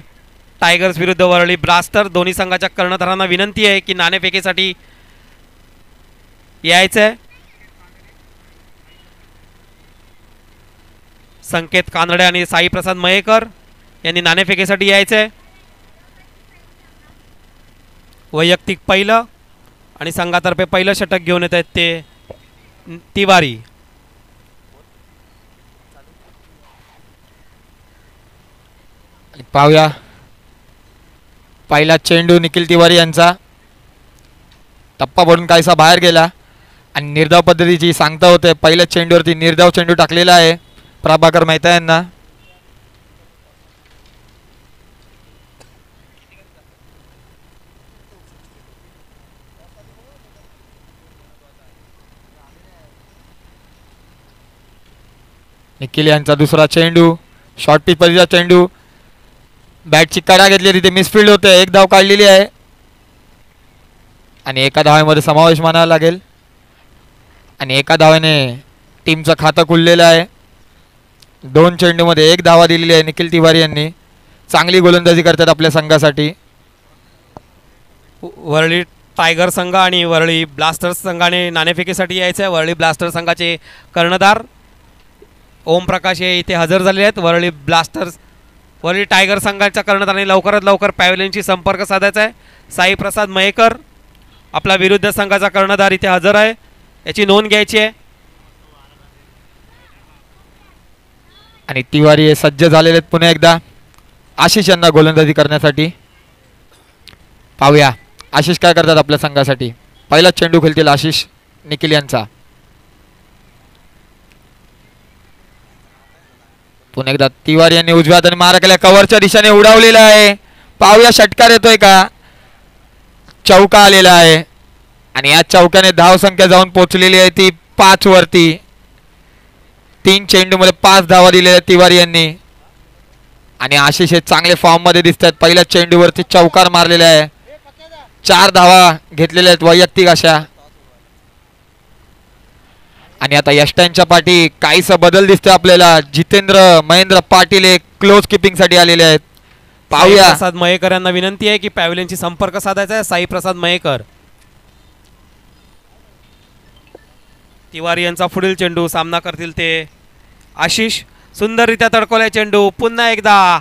टायगर्स विरुद्ध वर्ली ब्लास्टर. दोन्ही संघाच्या कर्णधारांना विनंती आहे की नाणेफेकीसाठी यायचं आहे. संकेत कानडे आणि साई प्रसाद मयेकर यांनी नाणेफेकीसाठी यायचे आहे. वैयक्तिक पहिलं आणि संघातर्फे पहिलं षटक घेऊन येत आहेत ते तिवारी. पाहूया पहिला चेंडू निखिल तिवारी यांचा टप्पा पडून काहीसा बाहेर गेला आणि निर्धाव पद्धतीची सांगता होते. पहिल्या चेंडूवरती निर्धाव चेंडू टाकलेला आहे प्रभाकर मेहता यांना. निखिल यांचा दुसरा चेंडू शॉर्ट पिच परीचा चेंडू बॅटची कडा घेतली तिथे मिसफिल्ड होते. एक धाव काढलेली आहे आणि एका धावेमध्ये समावेश मानावा लागेल आणि एका धावेने टीमचं खातं खुललेलं आहे. 2 चेंडूमध्ये 1 धावा दिलेली आहे निखिल तिवारी यांनी. चांगली गोलंदाजी करतात आपल्या संघासाठी. वर्ली टायगर संघ आणि वर्ली ब्लास्टर्स संघाने नाणेफेकीसाठी यायचं आहे. वर्ली ब्लास्टर संघाचे कर्णधार ओमप्रकाश हे इथे हजर झाले आहेत. वर्ली टायगर संघाच्या कर्णधारांनी लवकरात लवकर पॅव्हलियनशी संपर्क साधायचा आहे. साई प्रसाद मयेकर आपला विरुद्ध संघाचा कर्णधार इथे हजर आहे, याची नोंद घ्यायची आहे. आणि तिवारी हे सज्ज झालेले आहेत पुन्हा एकदा आशिष यांना गोलंदाजी करण्यासाठी. पाहूया आशिष काय करतात आपल्या संघासाठी. पहिला चेंडू खेळतील आशिष निखिल यांचा. पुन्हा एकदा तिवारी यांनी उजव्या हाताने मारा केला, कव्हरच्या दिशेने उडवलेला आहे. पाहूया षटकार येतोय का. चौका आलेला आहे आणि या चौक्याने धाव संख्या जाऊन पोहोचलेली आहे ती 5 वरती. 3 चेंडूमध्ये 5 धावा दिलेल्या तिवारी यांनी आणि आशिष हे चांगले फॉर्म मध्ये दिसत आहेत. पहिल्या चेंडूवरती चौकार मारलेला आहे, 4 धावा घेतलेल्या आहेत वैयक्तिक अशा. आणि आता यष्टांच्या पाठी काहीसा बदल दिसतोय आपल्याला. जितेंद्र महेंद्र पाटील हे क्लोज किपिंग साठी आलेले आहेत. पाहूया प्रसाद मयेकर यांना विनंती आहे की पॅव्हलियनशी संपर्क साधायचा आहे. साई प्रसाद मयेकर. तिवारी यांचा पुढील चेंडू सामना करतील ते आशिष. सुंदररित्या तडकवलाय चेंडू. पुन्हा एकदा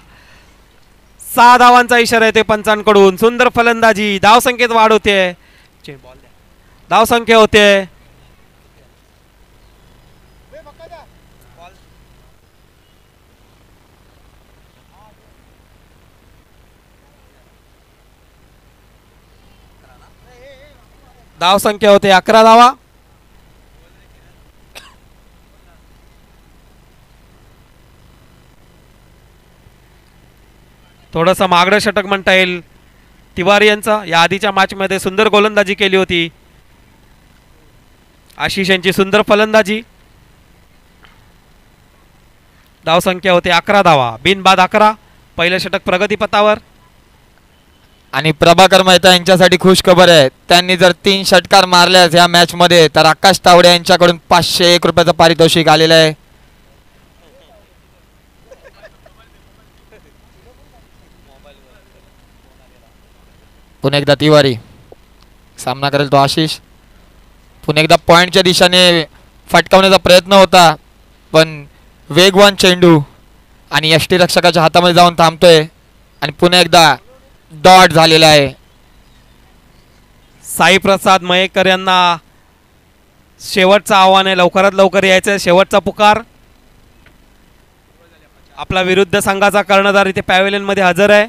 6 धावांचा इशारा येते पंचांकडून. सुंदर फलंदाजी. धावसंख्येत वाढ होते, धावसंख्या होते. धावसंख्या होते 11 धावा. थोडंसं महागडं षटक म्हणता येईल तिवारी यांचा. या आधीच्या मॅचमध्ये सुंदर गोलंदाजी केली होती. आशिष यांची सुंदर फलंदाजी. धावसंख्या होते 11 धावा, बिनबाद 11. पहिलं षटक प्रगतीपथावर. आणि प्रभाकर मेहता यांच्यासाठी खुश खबर आहे. त्यांनी जर 3 षटकार मारल्यास या मॅच मध्ये तर आकाश तावडे यांच्याकडून 501 रुपयाचं पारितोषिक आलेलं आहे. पुन्हा एकदा तिवारी सामना करेल तो आशिष. पुन्हा एकदा पॉइंटच्या दिशेने फटकावण्याचा प्रयत्न होता पण वेगवान चेंडू आणि यष्टीरक्षकाच्या हातामध्ये जाऊन थांबतोय आणि पुन्हा एकदा डॉट झालेला आहे. साई प्रसाद मयेकर यांना शेवटचं आव्हान आहे. लवकरात लवकर यायचं. शेवटचा पुकार. आपला विरुद्ध संघाचा कर्णधार इथे पॅव्हेलियन मध्ये हजर आहे.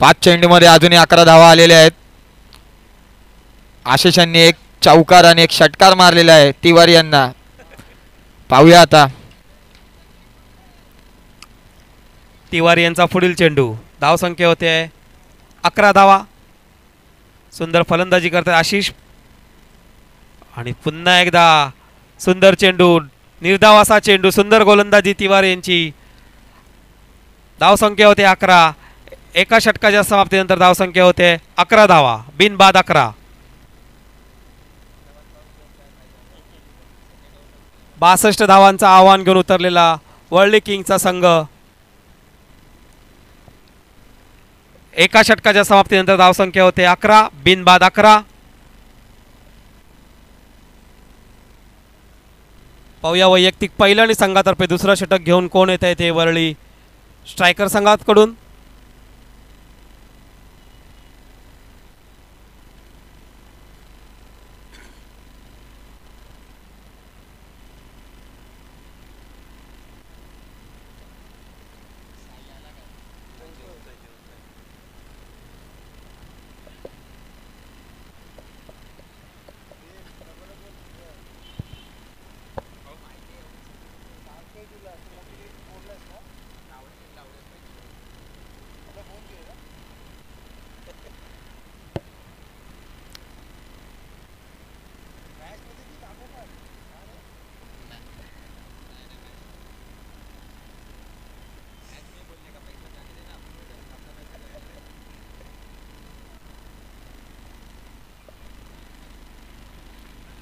5 चेंडूमध्ये अजूनही 11 धावा आलेल्या आहेत. आशिष यांनी एक चौकार आणि एक षटकार मारलेला आहे तिवारी यांना. पाहूया आता तिवारी यांचा पुढील चेंडू. धावसंख्या होते 11 धावा. सुंदर फलंदाजी करतात आशिष. आणि पुन्हा एकदा सुंदर चेंडू, निर्धाव असा चेंडू. सुंदर गोलंदाजी तिवारी यांची. धावसंख्या होते 11. एका षटकाच्या समाप्तीनंतर धावसंख्या होते 11 धावा, बिनबाद 11. 62 धावांचं आव्हान घेऊन उतरलेला वर्ल्ड किंगचा संघ. एका षटकाच्या समाप्तीनंतर धावसंख्या होते 11, बिनबाद 11. पाहूया वैयक्तिक पहिलं आणि संघातर्फे दुसरं षटक घेऊन कोण येत आहे ते वरळी स्ट्रायकर संघाकडून.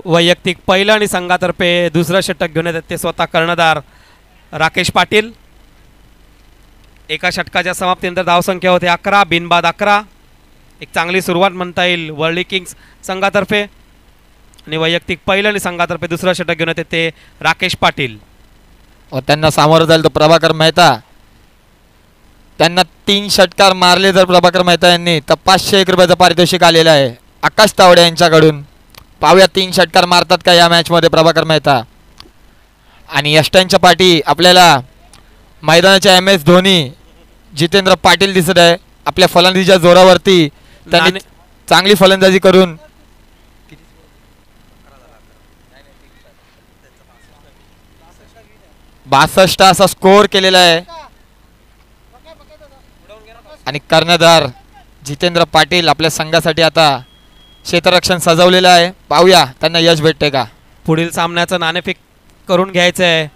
वैयक्तिक पहिलं आणि संघातर्फे दुसरं षटक घेऊन येतात ते स्वतः कर्णधार राकेश पाटील. एका षटकाच्या समाप्तीनंतर धावसंख्या होते 11, बिनबाद 11. एक चांगली सुरुवात म्हणता येईल वर्ल्ड किंग्स संघातर्फे. आणि वैयक्तिक पहिलं आणि संघातर्फे दुसरं षटक घेऊन येते ते राकेश पाटील. व त्यांना सामोरं जाईल तो प्रभाकर मेहता. त्यांना 3 षटकार मारले जर प्रभाकर मेहता यांनी तर 501 रुपयाचं पारितोषिक आलेलं आहे आकाश तावडे यांच्याकडून. पाहूया 3 षटकार मारतात का या मॅच मध्ये प्रभाकर मेहता. आणि यष्टांच्या पाठी आपल्याला मैदानाच्या MS धोनी जितेंद्र पाटील दिसत आहे. आपल्या फलंदाजीच्या जोरावरती त्यांनी चांगली फलंदाजी करून 62 असा स्कोर केलेला आहे. आणि कर्णधार जितेंद्र पाटील आपल्या संघासाठी आता क्षेत्ररक्षण सजवलेलं आहे. पाहूया त्यांना यश भेटते का. पुढील सामन्याचं नाणेफेक करून घ्यायचं आहे.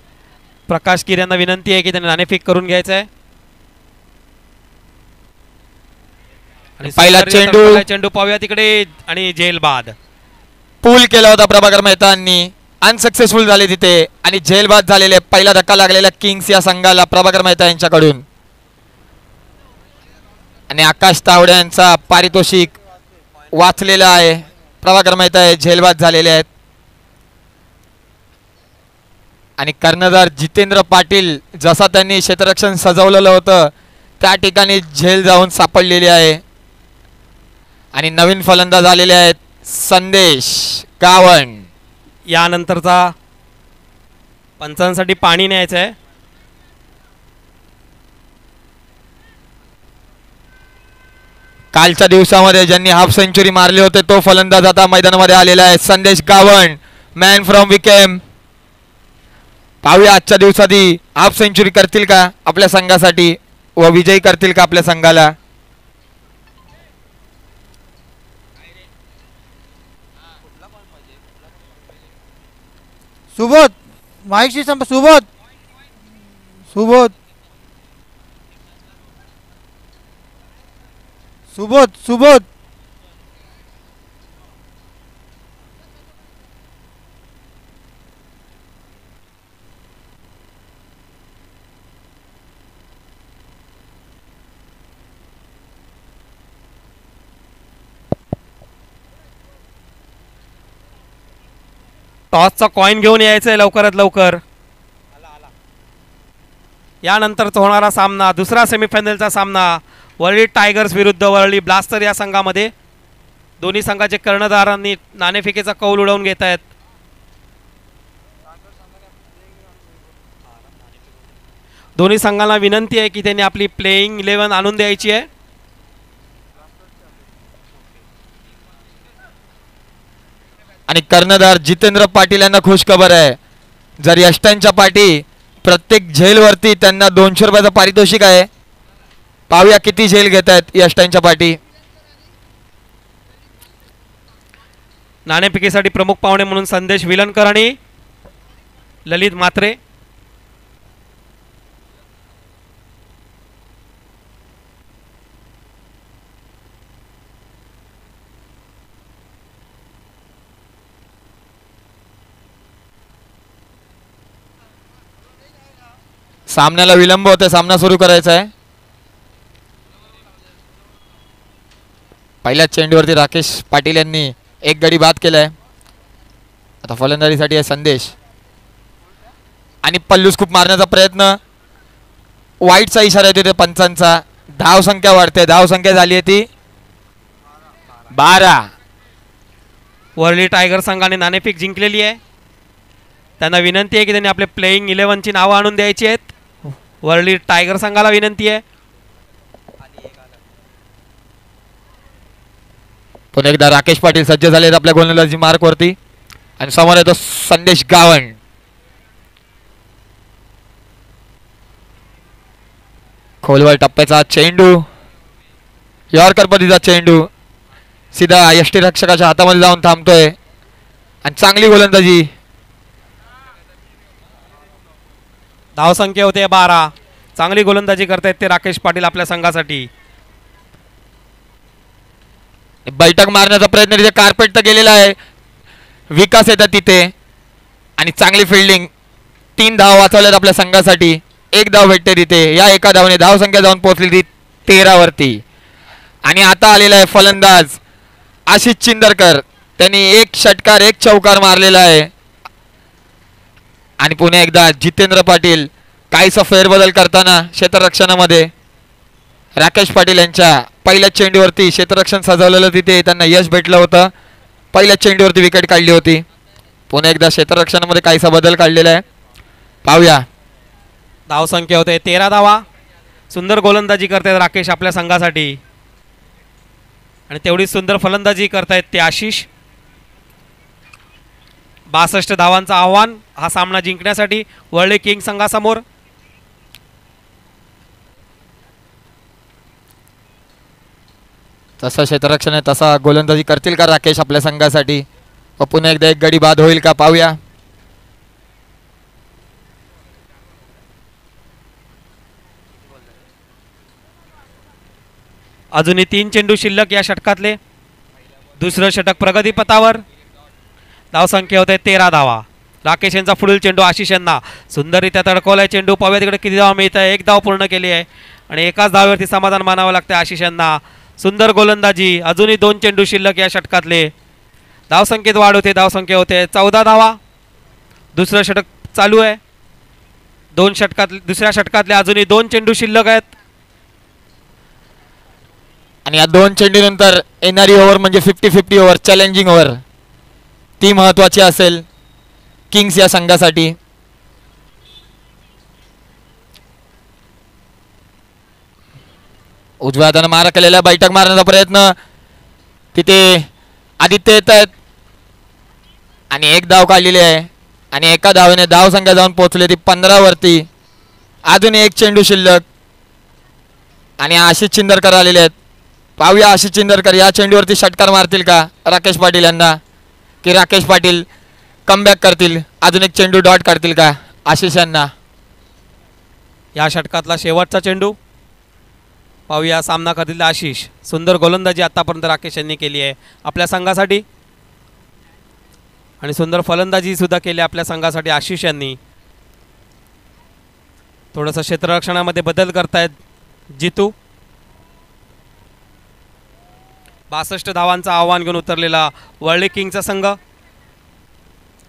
प्रकाश किर यांना विनंती आहे की त्यांनी नाणेफेक करून घ्यायचं आहे. आणि पहिला चेंडू पाहूया तिकडे आणि झेल बाद. पूल केला होता प्रभाकर मेहतांनी, अनसक्सेसफुल झाले तिथे आणि झेल बाद झालेले. पहिला धक्का लागलेला किंग्स या संघाला प्रभाकर मेहता यांच्याकडून. आणि आकाश तावडे यांचा पारितोषिक वाचलेला आहे. प्रभाकर मेहता हे झेलबाद झालेले आहेत. आणि कर्णधार जितेंद्र पाटील जसा त्यांनी क्षेत्ररक्षण सजवलेलं होतं त्या ठिकाणी झेल जाऊन सापडलेली आहे. आणि नवीन फलंदाज आलेले आहेत संदेश गावण. यानंतरचा पंचांसाठी पाणी न्यायचं आहे. कालच्या दिवसामध्ये ज्यांनी हाफ सेंचुरी मारले होते तो फलंदाज आता मैदानामध्ये आलेला आहे संदेश गावण, मॅन फ्रॉम विकेम. पाहूया आजच्या दिवसात हाफ सेंचुरी करतील का आपल्या संघासाठी व विजयी करतील का आपल्या संघाला. सुबोध माईकशी सुबोध सुबोध सुबोध सुबोध टॉसचा कॉइन घेऊन यायचं आहे लवकरात लवकर. यानंतरचा होणारा सामना दुसरा सेमीफायनलचा सामना वरळी टायगर्स विरुद्ध वरळी ब्लास्टर या संघामध्ये. दोन्ही संघाचे कर्णधारांनी नाणेफेकीचा कौल उडवून घेत आहेत. दोन्ही संघांना विनंती आहे की त्यांनी आपली प्लेइंग 11 आणून द्यायची आहे. आणि कर्णधार जितेंद्र पाटील यांना खुश खबर आहे. जर यष्टांच्या पाठी प्रत्येक झेलवरती त्यांना 200 रुपयाचं पारितोषिक आहे. पाहूया किती झेल घेत आहेत यष्टांच्या पाठी. नाणेफेकीसाठी प्रमुख पाहुणे म्हणून संदेश विलनकर आणि ललित म्हात्रे. सामन्याला विलंब होते. सामना सुरू करायचा आहे. पहिल्याच चेंडूवरती राकेश पाटील यांनी एक गडी बाद केलाय. आता फलंदाजीसाठी आहे संदेश आणि पल्लूस खूप मारण्याचा प्रयत्न. वाईटचा इशारा येतो पंचांचा. धाव संख्या वाढते. धाव संख्या झाली आहे ती 12. वरळी टायगर संघाने नाणेफेक जिंकलेली आहे. त्यांना विनंती आहे की त्यांनी आपले प्लेइंग 11ची नावं आणून द्यायची आहेत. वरळी टायगर संघाला विनंती आहे. पुन्हा एकदा राकेश पाटील सज्ज झाले आहेत आपल्या गोलंदाजी मार्कवरती आणि समोर येतो संदेश गावण. खोलवर टप्प्याचा चेंडू. यॉर्कर पद्धतीचा चेंडू सीधा यष्टीरक्षकाच्या हातामध्ये जाऊन थांबतोय आणि चांगली गोलंदाजी. धावसंख्या होते 12. चांगली गोलंदाजी करतायत ते राकेश पाटील आपल्या संघासाठी. बैठक मारण्याचा प्रयत्न तिथे कार्पेट तर गेलेला आहे. विकास येतात तिथे आणि चांगली फिल्डिंग. 3 धाव वाचवल्यात आपल्या संघासाठी. 1 धाव भेटते तिथे. या एका धावने धावसंख्या जाऊन पोहोचली ती 13 वरती. आणि आता आलेला आहे फलंदाज आशिष चिंदरकर. त्यांनी 1 षटकार 1 चौकार मारलेला आहे. आणि पुन्हा एकदा जितेंद्र पाटील काहीसा फेरबदल करताना क्षेत्ररक्षणामध्ये राकेश पाटील यांच्या पहिल्या चेंडूवरती क्षेत्ररक्षण सजवलेलं तिथे त्यांना यश भेटलं होतं. पहिल्या चेंडूवरती विकेट काढली होती. पुन्हा एकदा क्षेत्ररक्षणामध्ये काहीसा बदल काढलेला आहे. पाहूया. धावसंख्या होते 13 धावा. सुंदर गोलंदाजी करतायत राकेश आपल्या संघासाठी आणि तेवढी सुंदर फलंदाजी करतायत ते आशिष. 62 धावांचं आव्हान हा सामना जिंकण्यासाठी वरळी किंग संघासमोर. तसं क्षेत्ररक्षण आहे तसा गोलंदाजी करतील का राकेश आपल्या संघासाठी व पुन्हा एकदा एक गडी बाद होईल का पाहूया. अजूनही 3 चेंडू शिल्लक या षटकातले. दुसरं षटक प्रगतीपथावर. धावसंख्या होते 13 धावा. राकेश यांचा पुढील चेंडू आशिष यांना सुंदररित्या तडकवलाय चेंडू. पाहूया तिकडे किती धावा मिळत आहे. 1 धाव पूर्ण केली आहे आणि एकाच धावेवरती समाधान मानावं लागतं आशिष यांना. सुंदर गोलंदाजी. अजूनही 2 चेंडू शिल्लक या षटकातले. धावसंख्येत वाढ होते. धावसंख्या होते 14 धावा. दुसरं षटक चालू आहे. दुसऱ्या षटकातले अजूनही 2 चेंडू शिल्लक आहेत. आणि या 2 चेंडूनंतर येणारी ओव्हर म्हणजे 50-50 ओव्हर चॅलेंजिंग ओव्हर. ती महत्वाची असेल किंग्स या संघासाठी. उजव्या हाताने मारा केलेला बैठक मारण्याचा प्रयत्न. तिथे आदित्य येत आहेत आणि 1 धाव काढलेली आहे आणि एका धावेने धावसंख्या जाऊन पोहोचली ती 15 वरती. अजून एक चेंडू शिल्लक आणि आशिष चिंदरकर आलेले आहेत. पाहूया आशिष चिंदरकर या चेंडूवरती षटकार मारतील का राकेश पाटील यांना, की राकेश पाटील कमबॅक करतील, अजून एक चेंडू डॉट काढतील का आशिष यांना. या षटकातला शेवटचा चेंडू पाहूया. सामना करतील आशिष. सुंदर गोलंदाजी आतापर्यंत राकेश यांनी केली आहे आपल्या संघासाठी आणि सुंदर फलंदाजी सुद्धा केली आपल्या संघासाठी आशिष यांनी. थोडंसं क्षेत्ररक्षणामध्ये बदल करतायत जितू. 62 धावांचं आव्हान घेऊन उतरलेला वर्ल्ड किंगचा संघ.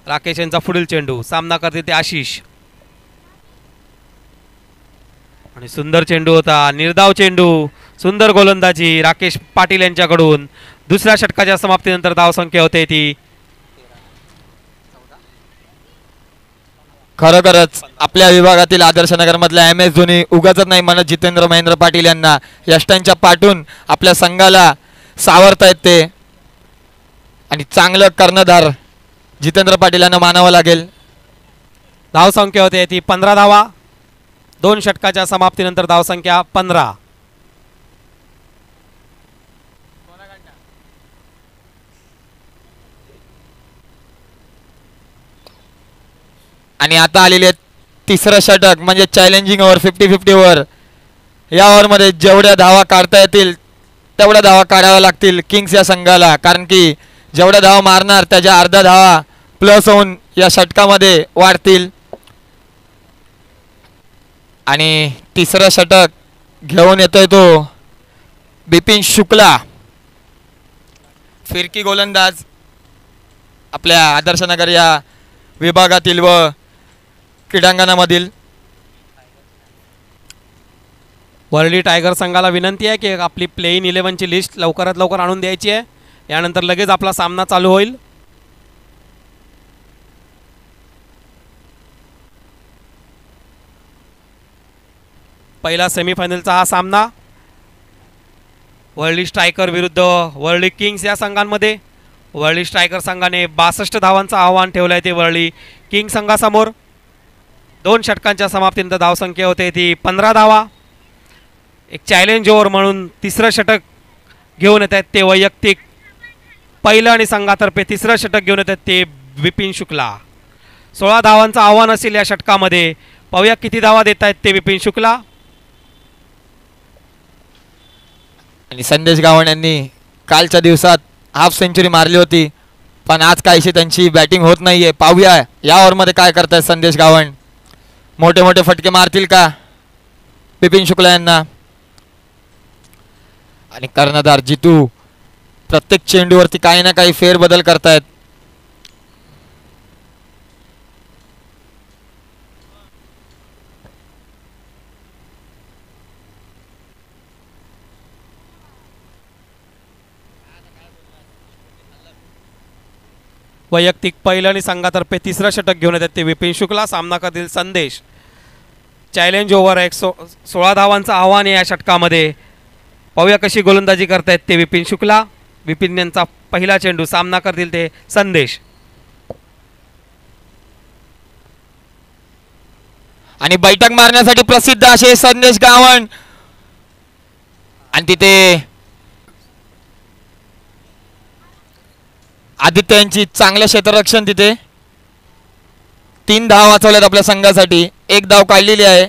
राकेश यांचा पुढील चेंडू. सामना करते ते आशिष आणि सुंदर चेंडू होता, निर्धाव चेंडू, सुंदर गोलंदाजी राकेश पाटील यांच्याकडून. दुसऱ्या षटकाच्या समाप्तीनंतर धावसंख्या होते ती खरोखरच आपल्या विभागातील आदर्श नगर मधल्या MS धोनी उगाचच नाही म्हणत जितेंद्र महेंद्र पाटील यांना. यष्टांच्या पाठून आपल्या संघाला सावरतायत ते आणि चांगलं कर्णधार जितेंद्र पाटील यांना मानावं लागेल. धावसंख्या होते ती 15 धावा. 2 षटकाच्या समाप्तीनंतर धावसंख्या 15. आणि आता आलेले तिसरं षटक म्हणजे चॅलेंजिंग ओव्हर 50-50 ओव्हर. या ओव्हरमध्ये जेवढ्या धावा काढता येतील तेवढ्या धावा काढाव्या लागतील किंग्स या संघाला, कारण की जेवढ्या धावा मारणार त्याच्या अर्धा धावा प्लस होऊन या षटकामध्ये वाढतील. आणि तिसरं षटक घेऊन येतोय तो बिपिन शुक्ला, फिरकी गोलंदाज आपल्या आदर्शनगर या विभागातील व क्रीडांगणामधील. वर्ली टायगर संघाला विनंती आहे की आपली प्लेइंग 11ची लिस्ट लवकरात लवकर आणून द्यायची आहे. यानंतर लगेच आपला सामना चालू होईल. पहिला सेमीफायनलचा हा सामना वर्ली स्ट्रायकर विरुद्ध वर्ली किंग्स या संघांमध्ये. वर्ली स्ट्रायकर संघाने 62 धावांचं आव्हान ठेवलं आहे ते वर्ली किंग संघासमोर. 2 षटकांच्या समाप्तीनंतर धावसंख्या होते ती 15 धावा. एक चॅलेंज ओव्हर म्हणून तिसरं षटक घेऊन येत आहेत ते वैयक्तिक पहिलं आणि संघातर्फे तिसरं षटक घेऊन येत आहेत ते विपिन शुक्ला. 16 धावांचं आव्हान असेल या षटकामध्ये. पाहूया किती धावा देत आहेत ते विपिन शुक्ला. आणि संदेश गावण यांनी कालच्या दिवसात हाफ सेंचुरी मारली होती, पण आज काहीशी त्यांची बॅटिंग होत नाहीये. पाहूया या ओव्हरमध्ये काय करतायत संदेश गावण. मोठे मोठे फटके मारतील का बिपिन शुक्ला यांना. आणि कर्णधार जितू प्रत्येक चेंडूवरती काही ना काही फेरबदल करतायत. वैयक्तिक पहिलं आणि संघातर्फे तिसरं षटक घेऊन येतात ते विपिन शुक्ला. सामना करतील संदेश. चॅलेंज ओव्हर 16 धावांचं आव्हान आहे या षटकामध्ये. पाहूया कशी गोलंदाजी करतायत ते विपिन शुक्ला. विपिन यांचा पहिला चेंडू. सामना करतील ते संदेश. आणि बैठक मारण्यासाठी प्रसिद्ध असे संदेश गावण. आणि तिथे आदित्य यांची चांगलं क्षेत्ररक्षण. तिथे 3 धावा वाचवल्यात आपल्या संघासाठी. 1 धाव काढलेली आहे,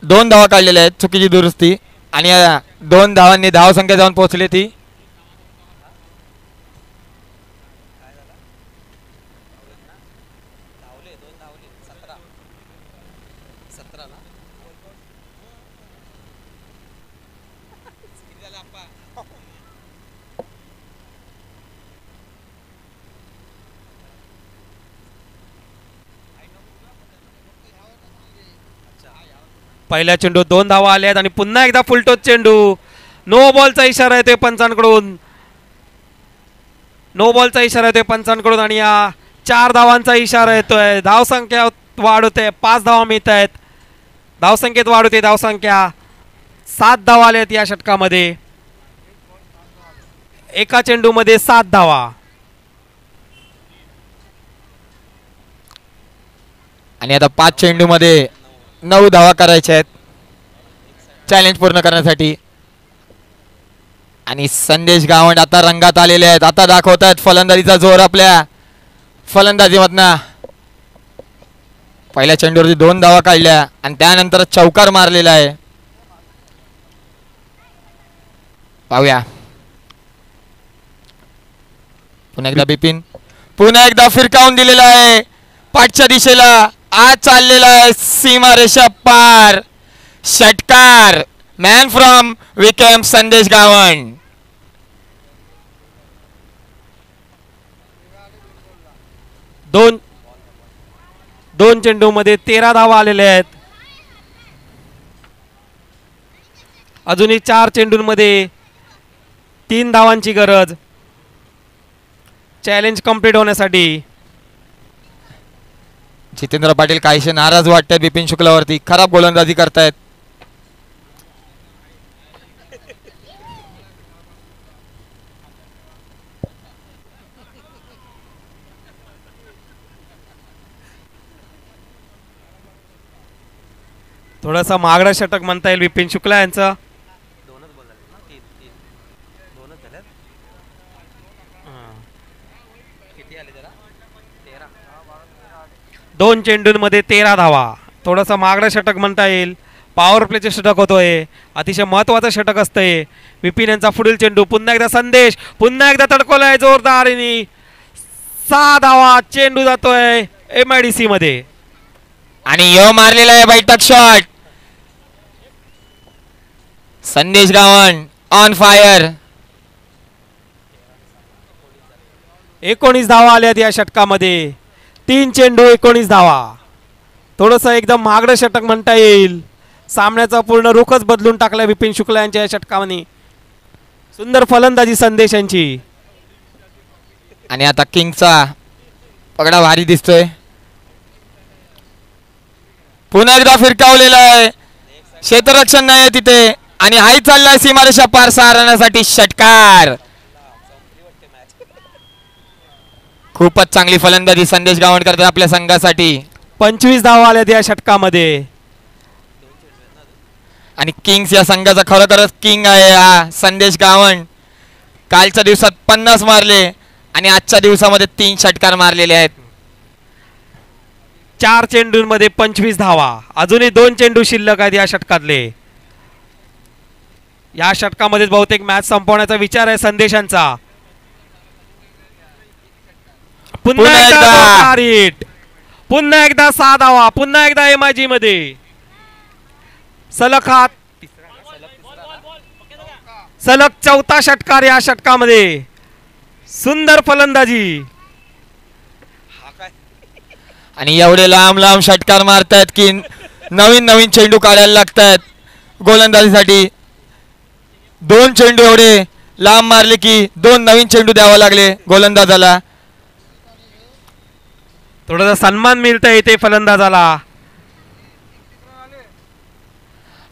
2 धावा काढलेल्या आहेत चुकीची दुरुस्ती. आणि या 2 धावांनी धावसंख्या जाऊन पोहोचली ती पहिल्या चेंडू 2 धावा आल्या आहेत आणि पुन्हा एकदा फुलटोच चेंडू. नो बॉलचा इशारा येतोय पंचांकडून. नो बॉलचा इशारा येतोय पंचांकडून आणि या 4 धावांचा इशारा येतोय. धावसंख्या वाढ होते. 5 धावा मिळत आहेत. धावसंख्येत वाढ होते. धावसंख्या 7 धावा आल्या आहेत या षटकामध्ये. एका चेंडूमध्ये 7 धावा. आणि आता 5 चेंडूमध्ये 9 धावा करायच्या आहेत चॅलेंज पूर्ण करण्यासाठी. आणि संदेश गावंड आता रंगात आलेले आहेत. आता दाखवत आहेत फलंदाजीचा जोर आपल्या फलंदाजीमधनं. पहिल्या चेंडूवरती 2 धावा काढल्या आणि त्यानंतर चौकार मारलेला आहे. पाहूया पुन्हा एकदा बिपिन, पुन्हा एकदा फिरकावून दिलेला आहे पाठच्या दिशेला. आज चाललेला आहे सीमारेषा पार. षटकार मॅन फ्रॉम विकेम संदेश गावंड. दोन चेंडूमध्ये 13 धावा आलेल्या आहेत. अजूनही 4 चेंडूंमध्ये 3 धावांची गरज चॅलेंज कंप्लीट होण्यासाठी. जितेंद्र पाटील काहीशे नाराज वाटतात बिपिन शुक्लावरती. खराब गोलंदाजी करतायत. थोडासा मागडा षटक म्हणता येईल बिपिन शुक्ला यांचं. दोन चेंडूंमध्ये 13 धावा. थोडासा मागडा षटक म्हणता येईल. पॉवर प्लेचे षटक होतोय. अतिशय महत्वाचं षटक असतंय. विपिन यांचा पुढील चेंडू. पुन्हा एकदा संदेश. पुन्हा एकदा तडकोलाय जोरदार. 6 धावा. चेंडू जातोय MIDC मध्ये. आणि यो मारलेला आहे बैठक शॉट. संदेश गावंड ऑन फायर. 19 धावा आल्यात या षटकामध्ये. 3 चेंडू 19 धावा. थोडंसं एकदम महागडं षटक म्हणता येईल. सामन्याचा पूर्ण रुखच बदलून टाकला विपिन शुक्ला यांच्या या षटकाने. सुंदर फलंदाजी संदेश यांची. आणि आता किंगचा पगडा भारी दिसतोय. पुन्हा एकदा फिरकावलेला आहे. क्षेत्ररक्षण नाही आहे तिथे. आणि हाही चाललाय सीमारेषा पार सारण्यासाठी षटकार. खूपच चांगली फलंदाजी संदेश गावंड करतात आपल्या संघासाठी. 25 धावा आल्यात या षटकामध्ये. आणि किंग्स या संघाचा खरोखरच किंग आहे हा संदेश गावंड. कालच्या दिवसात 50 मारले आणि आजच्या दिवसामध्ये 3 षटकार मारलेले आहेत. 4 चेंडूंमध्ये 25 धावा. अजूनही 2 चेंडू शिल्लक आहेत या षटकातले. या षटकामध्ये बहुतेक मॅच संपवण्याचा विचार आहे संदेशांचा. पुन्हा एकदा हिट. पुन्हा एकदा 6 धावा. पुन्हा एकदा MIG मध्ये. सलग सलग 4था षटकार या षटकामध्ये. सुंदर फलंदाजी. आणि एवढे लांब लांब षटकार मारतायत की नवीन नवीन चेंडू काढायला लागतात गोलंदाजीसाठी. 2 चेंडू एवढे लांब मारले की 2 नवीन चेंडू द्यावा लागले गोलंदाजाला. थोडासा सन्मान मिळतोय इथे फलंदाजाला.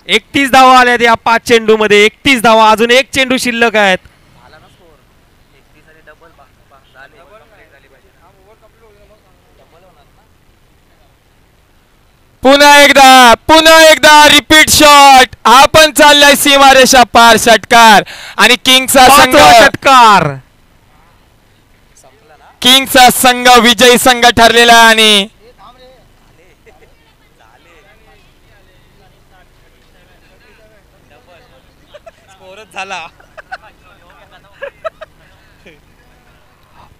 31 धावा आल्यात या 5 चेंडू मध्ये. 31 धावा. अजून 1 चेंडू शिल्लक आहेत. पुन्हा एकदा रिपीट शॉट. हा पण चाललाय सीमारेषा पार षटकार. आणि किंग्सचा संघ षटकार. किंग्सचा संघ विजयी संघ ठरलेला. आणि झाला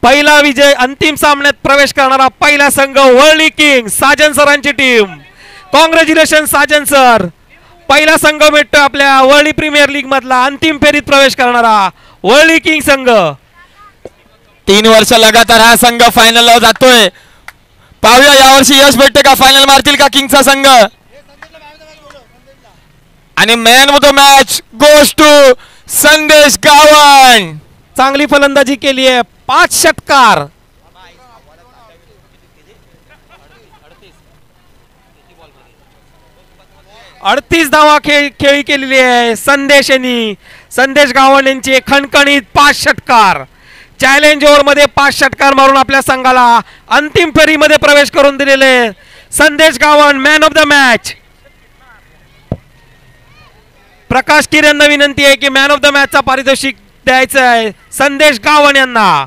पहिला विजय. अंतिम सामन्यात प्रवेश करणारा पहिला संघ वर्ली किंग. साजन सरांची टीम. Congratulation Saajan sir. पहिला संघ भेटतो आपल्या वर्ली प्रीमियर लीग मधला अंतिम फेरीत प्रवेश करणारा वर्ली किंग संघ. 3 वर्ष लगातार हा संघ फायनलला जातोय. पाहूया यावर्षी यश भेटते का. फायनल मारतील का किंगचा संघ. आणि man of the match goes to Sandesh Gawand. चांगली फलंदाजी केली आहे. 5 षटकार. अडतीस धावा खेळी केलेली आहे संदेश यांनी. संदेश गावंड यांची खणखणीत 5 षटकार. चॅलेंज ओव्हर मध्ये 5 षटकार मारून आपल्या संघाला अंतिम फेरीमध्ये प्रवेश करून दिलेले संदेश Gawan man of the match. प्रकाश किरणना विनंती आहे की मॅन ऑफ द मॅचचा पारितोषिक द्यायचं आहे संदेश गावण यांना.